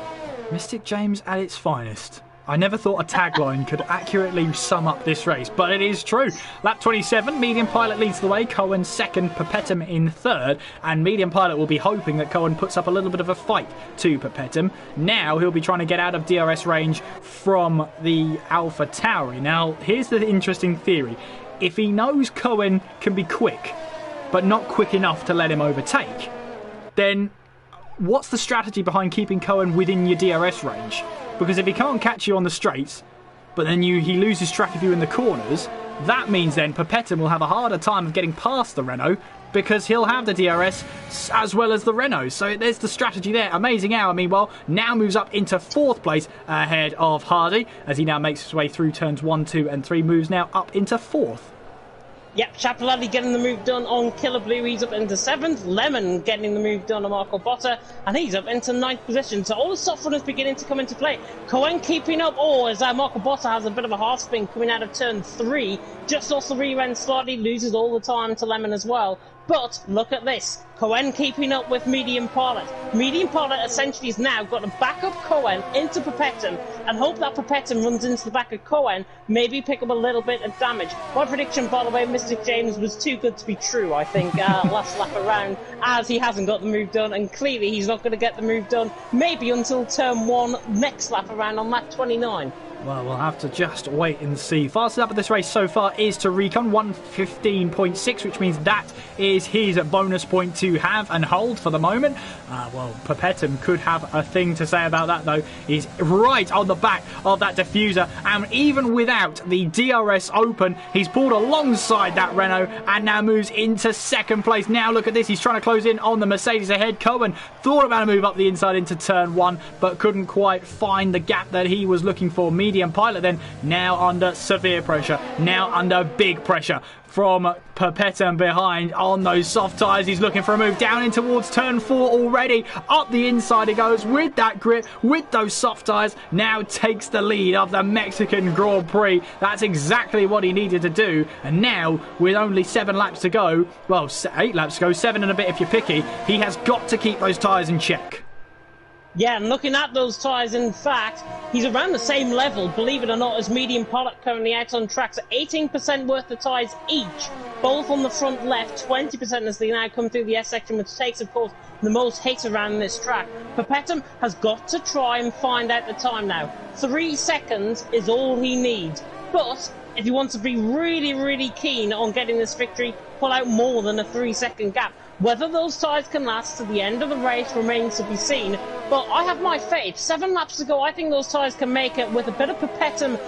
Mystic James at its finest. I never thought a tagline could accurately sum up this race, but it is true. Lap 27, Medium Pilot leads the way, Cohen 2nd, Perpetuum in 3rd, and Medium Pilot will be hoping that Cohen puts up a little bit of a fight to Perpetuum. Now he'll be trying to get out of DRS range from the Alpha Tauri. Now, here's the interesting theory. If he knows Cohen can be quick, but not quick enough to let him overtake, then what's the strategy behind keeping Cohen within your DRS range? Because if he can't catch you on the straights, but then he loses track of you in the corners, that means then Perpetum will have a harder time of getting past the Renault because he'll have the DRS as well as the Renault. So there's the strategy there. Amazing Hour, meanwhile, now moves up into 4th place ahead of Hardy as he now makes his way through turns 1, 2 and 3, moves now up into 4th. Yep, Chapeladi getting the move done on Killer Blue. He's up into 7th. Lemon getting the move done on Marco Botta. And he's up into 9th position. So all the soft runners beginning to come into play. Cohen keeping up. As Marco Botta has a bit of a half spin coming out of turn 3. Just off the rear end slightly. Loses all the time to Lemon as well. But look at this. Cohen keeping up with Medium Pilot. Medium Pilot essentially has now got to back up Cohen into Perpetum and hope that Perpetum runs into the back of Cohen, maybe pick up a little bit of damage. My prediction, by the way, Mystic James, was too good to be true, I think, last lap around, as he hasn't got the move done, and clearly he's not going to get the move done, maybe until turn 1 next lap around on lap 29. Well, we'll have to just wait and see. Fastest lap of this race so far is to Recon, 1:15.6, which means that is his bonus point to have and hold for the moment. Well, Perpetum could have a thing to say about that, though. He's right on the back of that diffuser, and even without the DRS open, he's pulled alongside that Renault and now moves into 2nd place. Now look at this, he's trying to close in on the Mercedes ahead. Cohen thought about a move up the inside into turn 1, but couldn't quite find the gap that he was looking for. Medium Pilot then now under severe pressure, now under big pressure from Perpetum behind on those soft tyres. He's looking for a move down in towards turn 4 already. Up the inside he goes with that grip, with those soft tyres. Now takes the lead of the Mexican Grand Prix. That's exactly what he needed to do. And now, with only 7 laps to go, well, 8 laps to go, 7 and a bit if you're picky, he has got to keep those tyres in check. Yeah, and looking at those tyres, in fact, he's around the same level, believe it or not, as Medium Pilot currently out on track. So 18% worth of tyres each, both on the front left, 20% as they now come through the S section, which takes, of course, the most hits around this track. Perpetum has got to try and find out the time now. 3 seconds is all he needs. But if he wants to be really, really keen on getting this victory, pull out more than a 3-second gap. Whether those tyres can last to the end of the race remains to be seen, but I have my faith. 7 laps to go, I think those tyres can make it with a bit of Perpetum,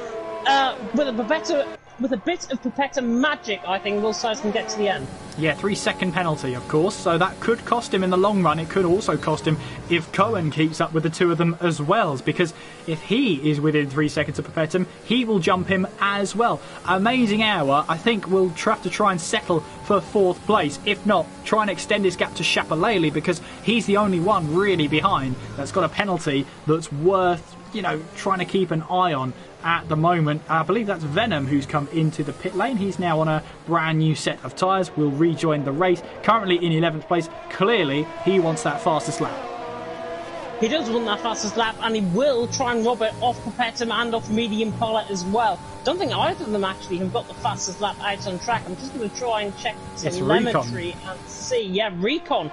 with a bit of Perpetum magic. I think those tyres can get to the end. Yeah, 3-second penalty, of course, so that could cost him in the long run. It could also cost him if Cohen keeps up with the two of them as well, because if he is within 3 seconds of Perpetum, he will jump him as well. Amazing Hour, I think, will have to try and settle for 4th place. If not, try and extend his gap to Chapelele, because he's the only one really behind that's got a penalty that's worth, trying to keep an eye on at the moment. I believe that's Venom who's come into the pit lane. He's now on a brand new set of tyres, will rejoin the race, currently in 11th place. Clearly he wants that fastest lap. He does want that fastest lap, and he will try and rob it off Perpetum and off Medium Pilot as well. Don't think either of them actually have got the fastest lap out on track. I'm just going to try and check telemetry and see. Yeah, Recon.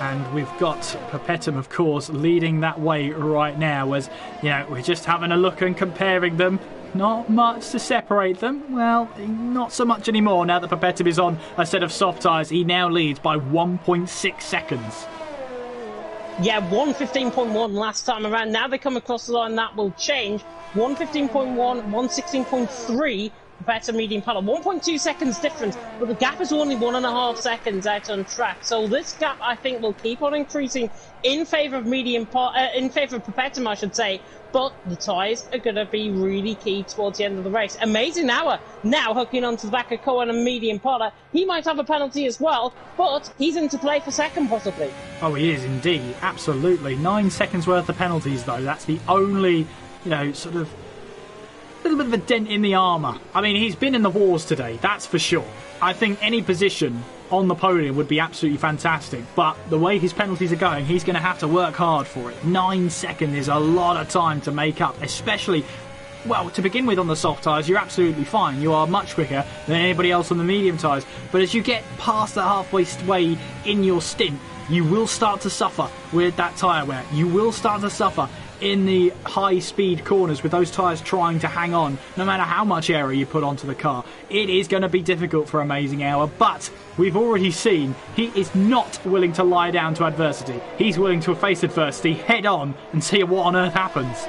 And we've got Perpetum, of course, leading that way right now, as we're just having a look and comparing them. Not much to separate them. Well, not so much anymore now that Perpetum is on a set of soft tyres. He now leads by 1.6 seconds. Yeah, 1:15.1 last time around. Now they come across the line, that will change. 1:15.1, 1:16.3. Better Medium Pilot, 1.2 seconds difference, but the gap is only 1.5 seconds out on track. So this gap, I think, will keep on increasing in favour of in favour of Perpetum, I should say. But the tyres are going to be really key towards the end of the race. Amazing Hour now hooking onto the back of Cohen and Medium Pilot. He might have a penalty as well, but he's into play for 2nd possibly. Oh, he is indeed, absolutely. 9 seconds worth of penalties though. That's the only, sort of little bit of a dent in the armour. I mean, he's been in the wars today, that's for sure. I think any position on the podium would be absolutely fantastic, but the way his penalties are going, he's going to have to work hard for it. 9 seconds is a lot of time to make up, especially, well, to begin with on the soft tyres, you're absolutely fine. You are much quicker than anybody else on the medium tyres, but as you get past the halfway in your stint, you will start to suffer with that tyre wear. You will start to suffer in the high-speed corners with those tyres trying to hang on, no matter how much air you put onto the car. It is going to be difficult for Amazing Hour, but we've already seen he is not willing to lie down to adversity. He's willing to face adversity head on and see what on earth happens.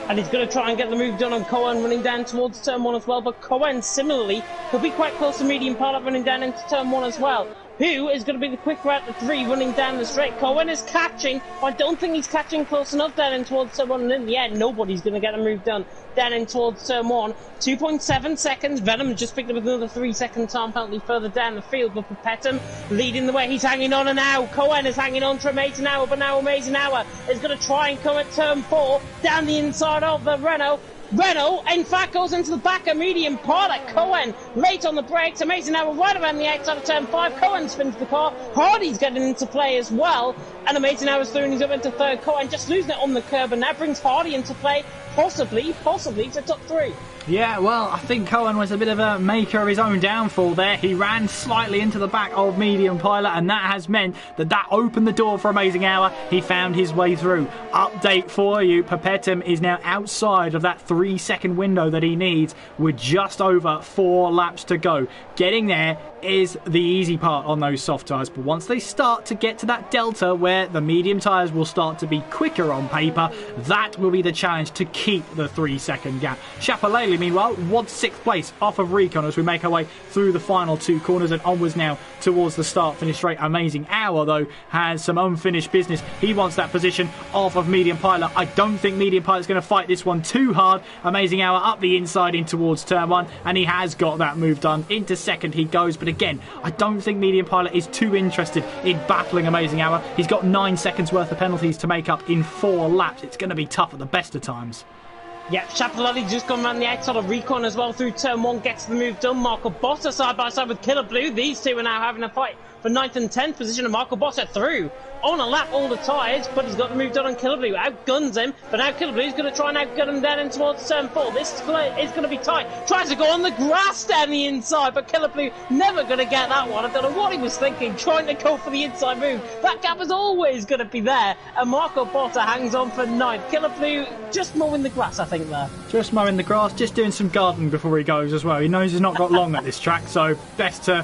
And he's going to try and get the move done on Cohen running down towards turn 1 as well, but Cohen similarly could be quite close to medium pilot running down into turn 1 as well. Who is going to be the quicker out of the 3 running down the straight? Cohen is catching. I don't think he's catching close enough down in towards turn 1, and in the end, nobody's going to get a move done down in towards turn 1. 2.7 seconds. Venom just picked up another 3-second time penalty further down the field, but Pepetum leading the way. He's hanging on, and now Cohen is hanging on to Amazing Hour, but now Amazing Hour is going to try and come at turn 4 down the inside of the Renault. Renault, in fact, goes into the back of medium pilot. Cohen late on the brakes. Amazing Hour right around the outside of turn 5. Cohen spins the car. Hardy's getting into play as well. And Amazing Hour's throwing his up into third. Cohen just losing it on the curb, and that brings Hardy into play, possibly to top 3. Yeah, well, I think Cohen was a bit of a maker of his own downfall there. He ran slightly into the back of medium pilot, and that has meant that opened the door for Amazing Hour. He found his way through. Update for you, Pepetum is now outside of that 3-second window that he needs with just over 4 laps to go. Getting there is the easy part on those soft tyres, but once they start to get to that delta where the medium tyres will start to be quicker on paper, that will be the challenge to keep the 3-second gap. Chapalele, meanwhile, wants 6th place off of Recon as we make our way through the final 2 corners and onwards now towards the start-finish straight. Amazing Hour, though, has some unfinished business. He wants that position off of Medium Pilot. I don't think Medium Pilot's going to fight this one too hard. Amazing Hour up the inside in towards turn 1, and he has got that move done. Into second he goes, but again, I don't think Medium Pilot is too interested in battling Amazing Hour. He's got 9 seconds worth of penalties to make up in 4 laps. It's going to be tough at the best of times. Yeah, Chapalelli just gone around the outside of Recon as well through turn 1, gets the move done. Marco Botta side by side with Killer Blue. These two are now having a fight for 9th and 10th position, and Marco Botta through on a lap all the tyres, but he's got the move done on Killer Blue. Outguns him, but now Killer Blue's going to try and outgun him down in towards turn 4. This is going to be tight. Tries to go on the grass down the inside, but Killer Blue never going to get that one. I don't know what he was thinking, trying to go for the inside move. That gap is always going to be there, and Marco Botta hangs on for 9th. Killer Blue just mowing the grass, I think, there. Just mowing the grass, just doing some gardening before he goes as well. He knows he's not got long at this track, so best to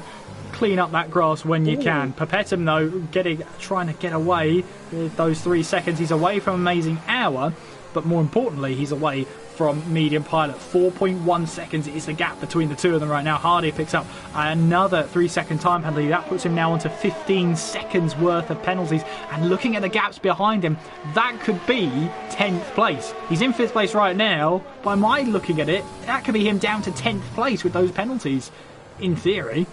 clean up that grass when you can. Pepetum, though, trying to get away with those 3 seconds. He's away from Amazing Hour, but more importantly, he's away from Medium Pilot. 4.1 seconds is the gap between the two of them right now. Hardy picks up another 3-second time penalty. That puts him now onto 15 seconds worth of penalties. And looking at the gaps behind him, that could be 10th place. He's in 5th place right now. By my looking at it, that could be him down to 10th place with those penalties, in theory.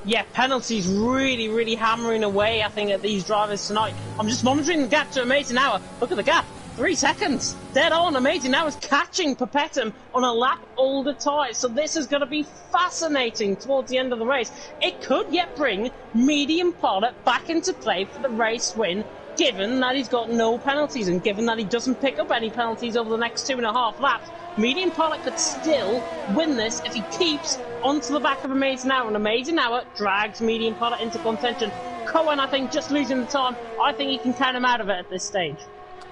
Yeah, penalties really, really hammering away, I think, at these drivers tonight. I'm just monitoring the gap to Amazing Hour. Look at the gap. 3 seconds. Dead on. Amazing Hour's catching Pepetum on a lap older tyres. So this is going to be fascinating towards the end of the race. It could yet bring Medium Pilot back into play for the race win, given that he's got no penalties and given that he doesn't pick up any penalties over the next 2.5 laps. Medium Pilot could still win this if he keeps onto the back of Amazing Hour, and Amazing Hour drags Medium Pilot into contention. Cohen, I think, just losing the time. I think he can count him out of it at this stage.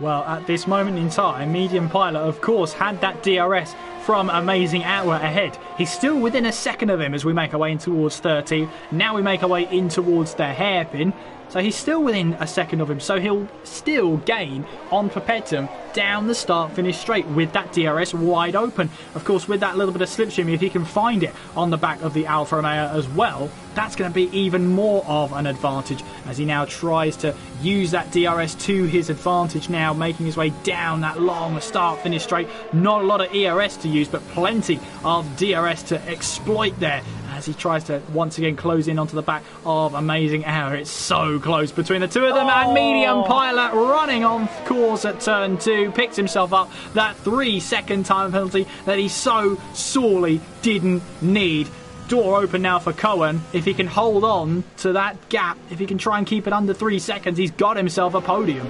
Well, at this moment in time, Medium Pilot, of course, had that DRS from Amazing Hour ahead. He's still within a second of him as we make our way in towards 30. Now we make our way in towards the hairpin. So he's still within a second of him. So he'll still gain on Pepetum down the start-finish straight with that DRS wide open. Of course, with that little bit of slipstream, if he can find it on the back of the Alfa Romeo as well, that's going to be even more of an advantage as he now tries to use that DRS to his advantage now, making his way down that long start-finish straight. Not a lot of ERS to use, but plenty of DRS to exploit there as he tries to once again close in onto the back of Amazing Hour. It's so close between the two of them, and Medium Pilot running on course at turn 2 picks himself up that 3-second time penalty that he so sorely didn't need. Door open now for Cohen. If he can hold on to that gap, if he can try and keep it under 3 seconds, he's got himself a podium.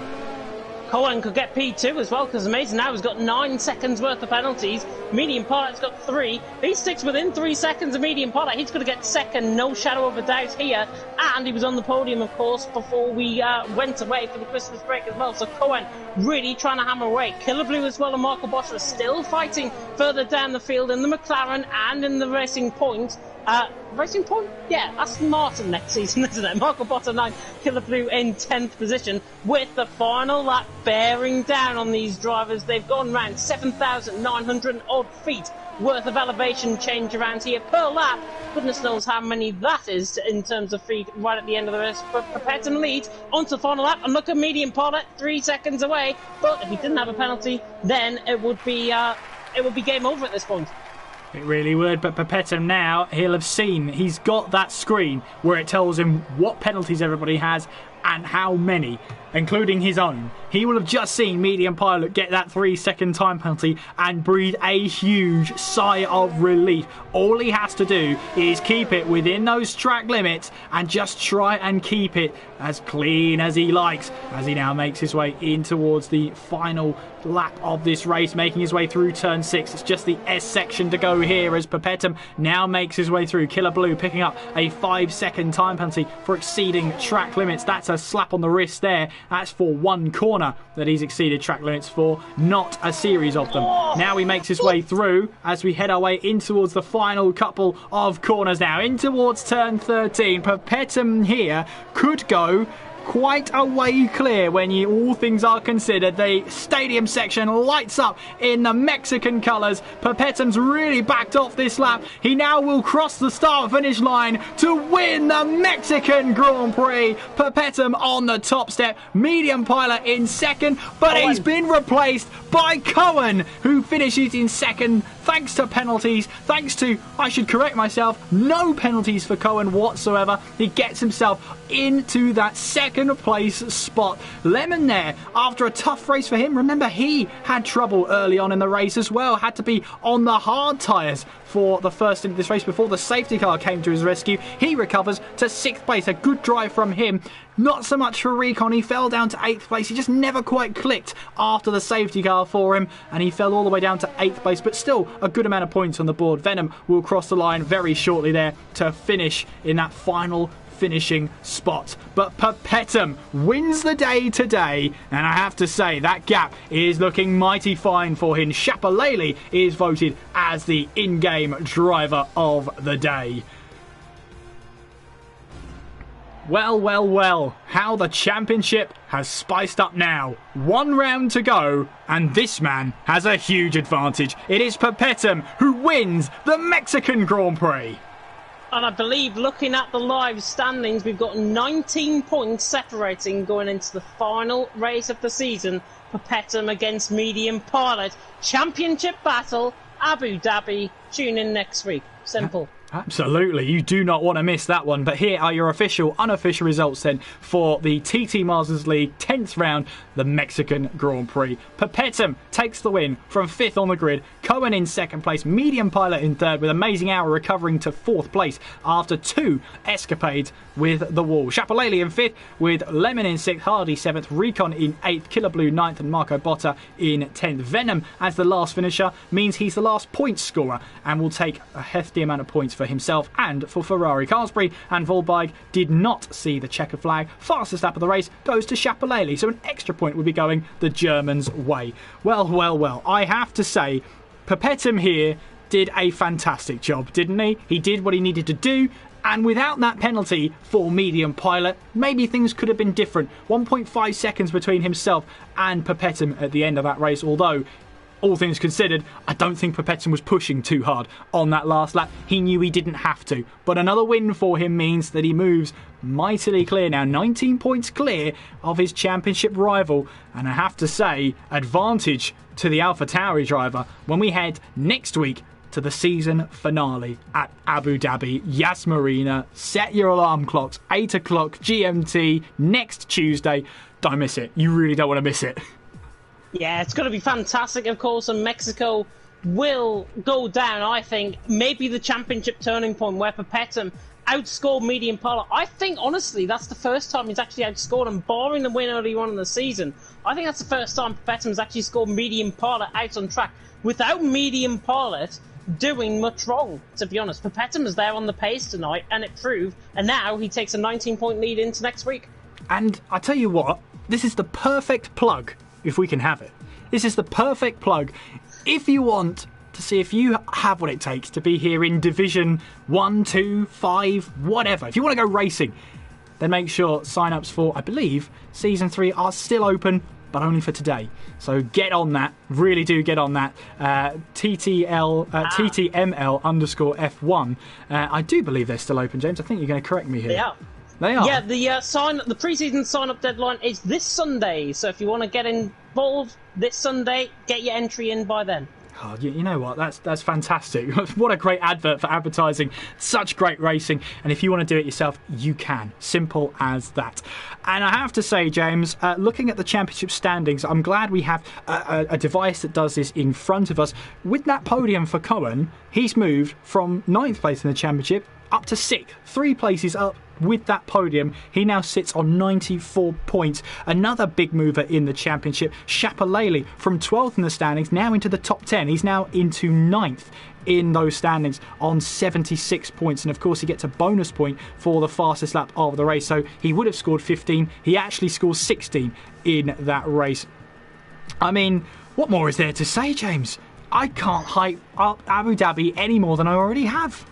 Cohen could get P2 as well, because Mason now has got 9 seconds worth of penalties. Medium Pilot's got 3. He sticks within 3 seconds of Medium Pilot. He's going to get second, no shadow of a doubt here. And he was on the podium, of course, before we went away for the Christmas break as well. So Cohen really trying to hammer away. Killer Blue as well and Marco Botta are still fighting further down the field in the McLaren and in the Racing Point. Racing Point? Yeah, Aston Martin next season, isn't it? Marco Botta 9, Killer Blue in 10th position, with the final lap bearing down on these drivers. They've gone round 7,900 odd feet worth of elevation change around here per lap. Goodness knows how many that is in terms of feet right at the end of the race. But Pepetum leads onto the final lap, and look at Medium Pilot 3 seconds away. But if he didn't have a penalty, then it would be game over at this point. It really would, but Pepetum now, he'll have seen, he's got that screen where it tells him what penalties everybody has and how many, including his own. He will have just seen Medium Pilot get that 3-second time penalty and breathe a huge sigh of relief. All he has to do is keep it within those track limits and just try and keep it as clean as he likes, as he now makes his way in towards the final lap of this race, making his way through turn 6. It's just the S section to go here as Pepetum now makes his way through. Killer Blue picking up a 5-second time penalty for exceeding track limits. That's a slap on the wrist there. That's for one corner that he's exceeded track limits for, not a series of them. Now he makes his way through as we head our way in towards the final couple of corners now, in towards turn 13. Pepetum here could go quite a way clear when all things are considered. The stadium section lights up in the Mexican colours. Pepetum's really backed off this lap. He now will cross the start finish line to win the Mexican Grand Prix. Pepetum on the top step, Medium Pilot in second, but he's been replaced by Cohen, who finishes in second thanks to penalties, thanks to, I should correct myself, no penalties for Cohen whatsoever. He gets himself into that second place spot. Lemon there, after a tough race for him. Remember, he had trouble early on in the race as well, had to be on the hard tyres for the first in this race before the safety car came to his rescue. He recovers to 6th place, a good drive from him. Not so much for Recon, he fell down to 8th place. He just never quite clicked after the safety car for him, and he fell all the way down to 8th place, but still a good amount of points on the board. Venom will cross the line very shortly there to finish in that final finishing spot. But Pepetum wins the day today, and I have to say that gap is looking mighty fine for him. Shapalele is voted as the in-game driver of the day. Well, well, well, how the championship has spiced up now. 1 round to go, and this man has a huge advantage. It is Pepetum who wins the Mexican Grand Prix. And I believe, looking at the live standings, we've got 19 points separating going into the final race of the season. Pepetum against Medium Pilot. Championship battle, Abu Dhabi. Tune in next week. Simple. Absolutely, you do not want to miss that one. But here are your official, unofficial results then for the TT Masters League 10th round, the Mexican Grand Prix. Pepetum takes the win from 5th on the grid. Cohen in 2nd place, Medium Pilot in 3rd, with Amazing Hour recovering to 4th place after 2 escapades with the wall. Shapalele in 5th, with Lemon in 6th, Hardy 7th, Recon in 8th, Killer Blue 9th, and Marco Botta in 10th. Venom as the last finisher means he's the last point scorer and will take a hefty amount of points for himself and for Ferrari. Carlsbury and Volberg did not see the checker flag. Fastest lap of the race goes to Shapalele, so an extra point would be going the Germans' way. Well, well, well, I have to say, Pepetum here did a fantastic job, didn't he? He did what he needed to do, and without that penalty for Medium Pilot, maybe things could have been different. 1.5 seconds between himself and Pepetum at the end of that race, although all things considered, I don't think Pepetum was pushing too hard on that last lap. He knew he didn't have to. But another win for him means that he moves mightily clear now, 19 points clear of his championship rival. And I have to say, advantage to the AlphaTauri driver when we head next week to the season finale at Abu Dhabi, Yas Marina. Set your alarm clocks, 8 o'clock GMT next Tuesday. Don't miss it. You really don't want to miss it. Yeah, it's going to be fantastic, of course, and Mexico will go down, I think, maybe the championship turning point where Pepetum outscored Media Impala. I think, honestly, that's the first time he's actually outscored him, barring the win early on in the season. I think that's the first time Pepetum's actually scored Media Impala out on track without Media Impala doing much wrong, to be honest. Pepetum was there on the pace tonight, and it proved, and now he takes a 19-point lead into next week. And I tell you what, this is the perfect plug, if we can have it. This is the perfect plug if you want to see if you have what it takes to be here in Division 1, 2, 5, whatever. If you want to go racing, then make sure sign-ups for, I believe, Season 3 are still open, but only for today. So get on that. Really do get on that. TTML F1. I do believe they're still open, James. I think you're going to correct me here. They are. They are. Yeah, the pre-season sign-up deadline is this Sunday. So if you want to get involved this Sunday, get your entry in by then. Oh, you know what? That's fantastic. What a great advert for advertising such great racing. And if you want to do it yourself, you can. Simple as that. And I have to say, James, looking at the championship standings, I'm glad we have a device that does this in front of us. With that podium for Cohen, he's moved from 9th place in the championship up to 6th. 3 places up. With that podium, he now sits on 94 points. Another big mover in the championship, Shapalele, from 12th in the standings, now into the top 10. He's now into 9th in those standings on 76 points. And of course, he gets a bonus point for the fastest lap of the race. So he would have scored 15. He actually scores 16 in that race. I mean, what more is there to say, James? I can't hype up Abu Dhabi any more than I already have.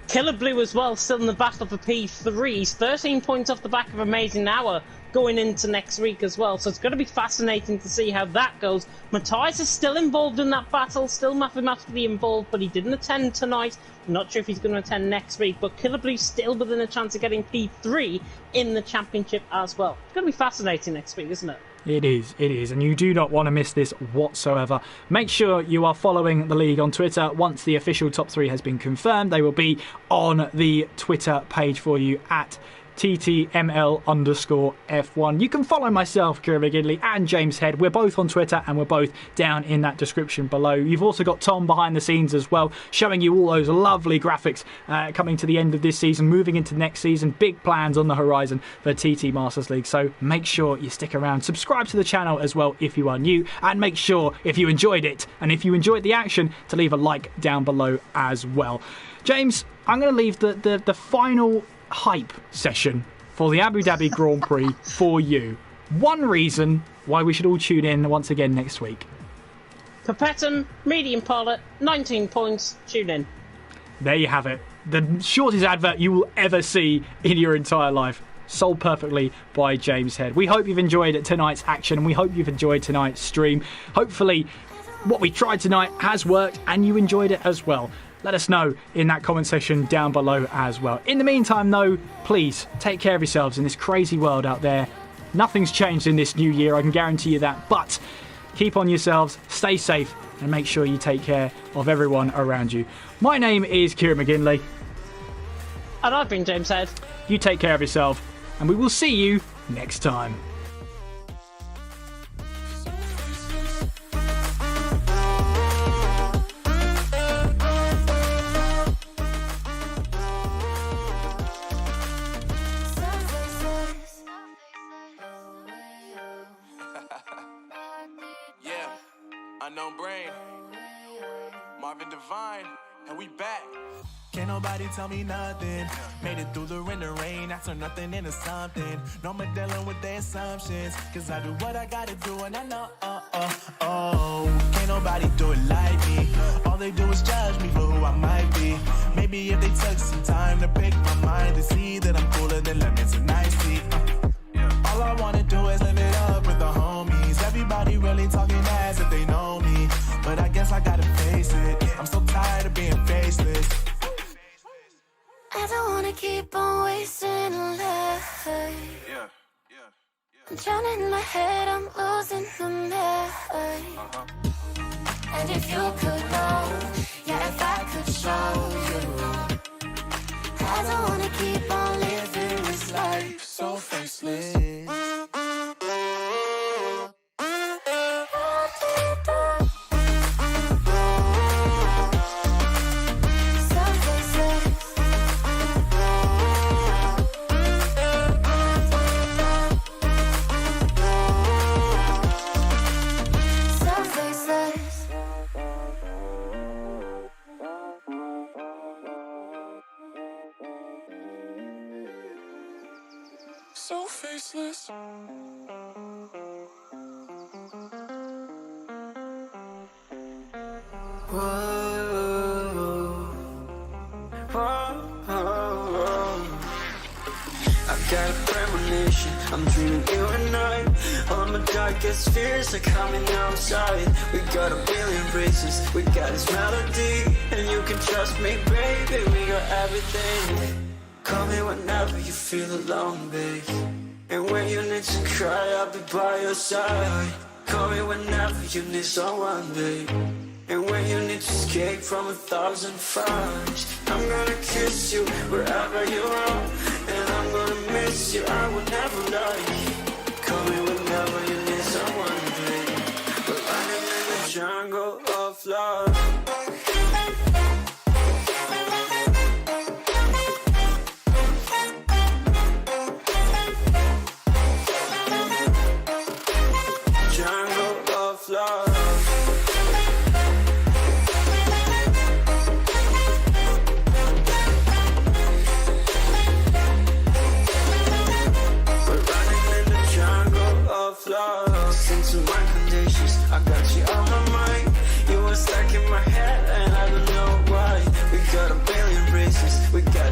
Killer Blue as well, still in the battle for P3. He's 13 points off the back of Amazing Hour going into next week as well. So it's going to be fascinating to see how that goes. Matthias is still involved in that battle, still mathematically involved, but he didn't attend tonight. I'm not sure if he's going to attend next week, but Killer Blue's still within a chance of getting P3 in the championship as well. It's going to be fascinating next week, isn't it? It is, and you do not want to miss this whatsoever. Make sure you are following the league on Twitter. Once the official top 3 has been confirmed, they will be on the Twitter page for you at TTML_F1. You can follow myself, Kieran McGinley, and James Head. We're both on Twitter and we're both down in that description below. You've also got Tom behind the scenes as well, showing you all those lovely graphics coming to the end of this season, moving into next season. Big plans on the horizon for TT Masters League. So make sure you stick around. Subscribe to the channel as well if you are new, and make sure if you enjoyed it and if you enjoyed the action to leave a like down below as well. James, I'm going to leave the final hype session for the Abu Dhabi Grand Prix for you. One reason why we should all tune in once again next week. Pepetum, Medium Pilot, 19 points, tune in. There you have it. The shortest advert you will ever see in your entire life. Sold perfectly by James Head. We hope you've enjoyed tonight's action, and we hope you've enjoyed tonight's stream. Hopefully what we tried tonight has worked and you enjoyed it as well. Let us know in that comment section down below as well. In the meantime, though, please take care of yourselves in this crazy world out there. Nothing's changed in this new year, I can guarantee you that. But keep on yourselves, stay safe, and make sure you take care of everyone around you. My name is Kieran McGinley. And I've been James Head. You take care of yourself, and we will see you next time. Unknown Brain, Marvin Devine, and we back. Can't nobody tell me nothing. Made it through the rain, I turn nothing into something. No more dealing with their assumptions, cause I do what I gotta do and I know, can't nobody do it like me. All they do is judge me for who I might be. Maybe if they took some time to pick my mind to see that I'm cooler than lemons and iced tea. All I wanna do is live it up with the homies. Everybody really talking as if they know me, but I guess I gotta face it. I'm so tired of being faceless. I don't wanna keep on wasting life. I'm drowning in my head, I'm losing the mind. And if you could know, yeah, if I could show you, I don't wanna keep on living this life so faceless. so faceless. I've got a premonition, I'm dreaming you and I. All my darkest fears are coming outside. We got a billion races, we got this melody. And you can trust me, baby, we got everything. Call me whenever you feel alone, babe. And when you need to cry, I'll be by your side. Call me whenever you need someone, babe. And when you need to escape from 1,000 fires, I'm gonna kiss you wherever you are. And I'm gonna miss you, I will never lie. Call me whenever you need someone, babe. We're running in the jungle of love. Jungle of love. Love, into my conditions, I got you on my mind. You were stuck in my head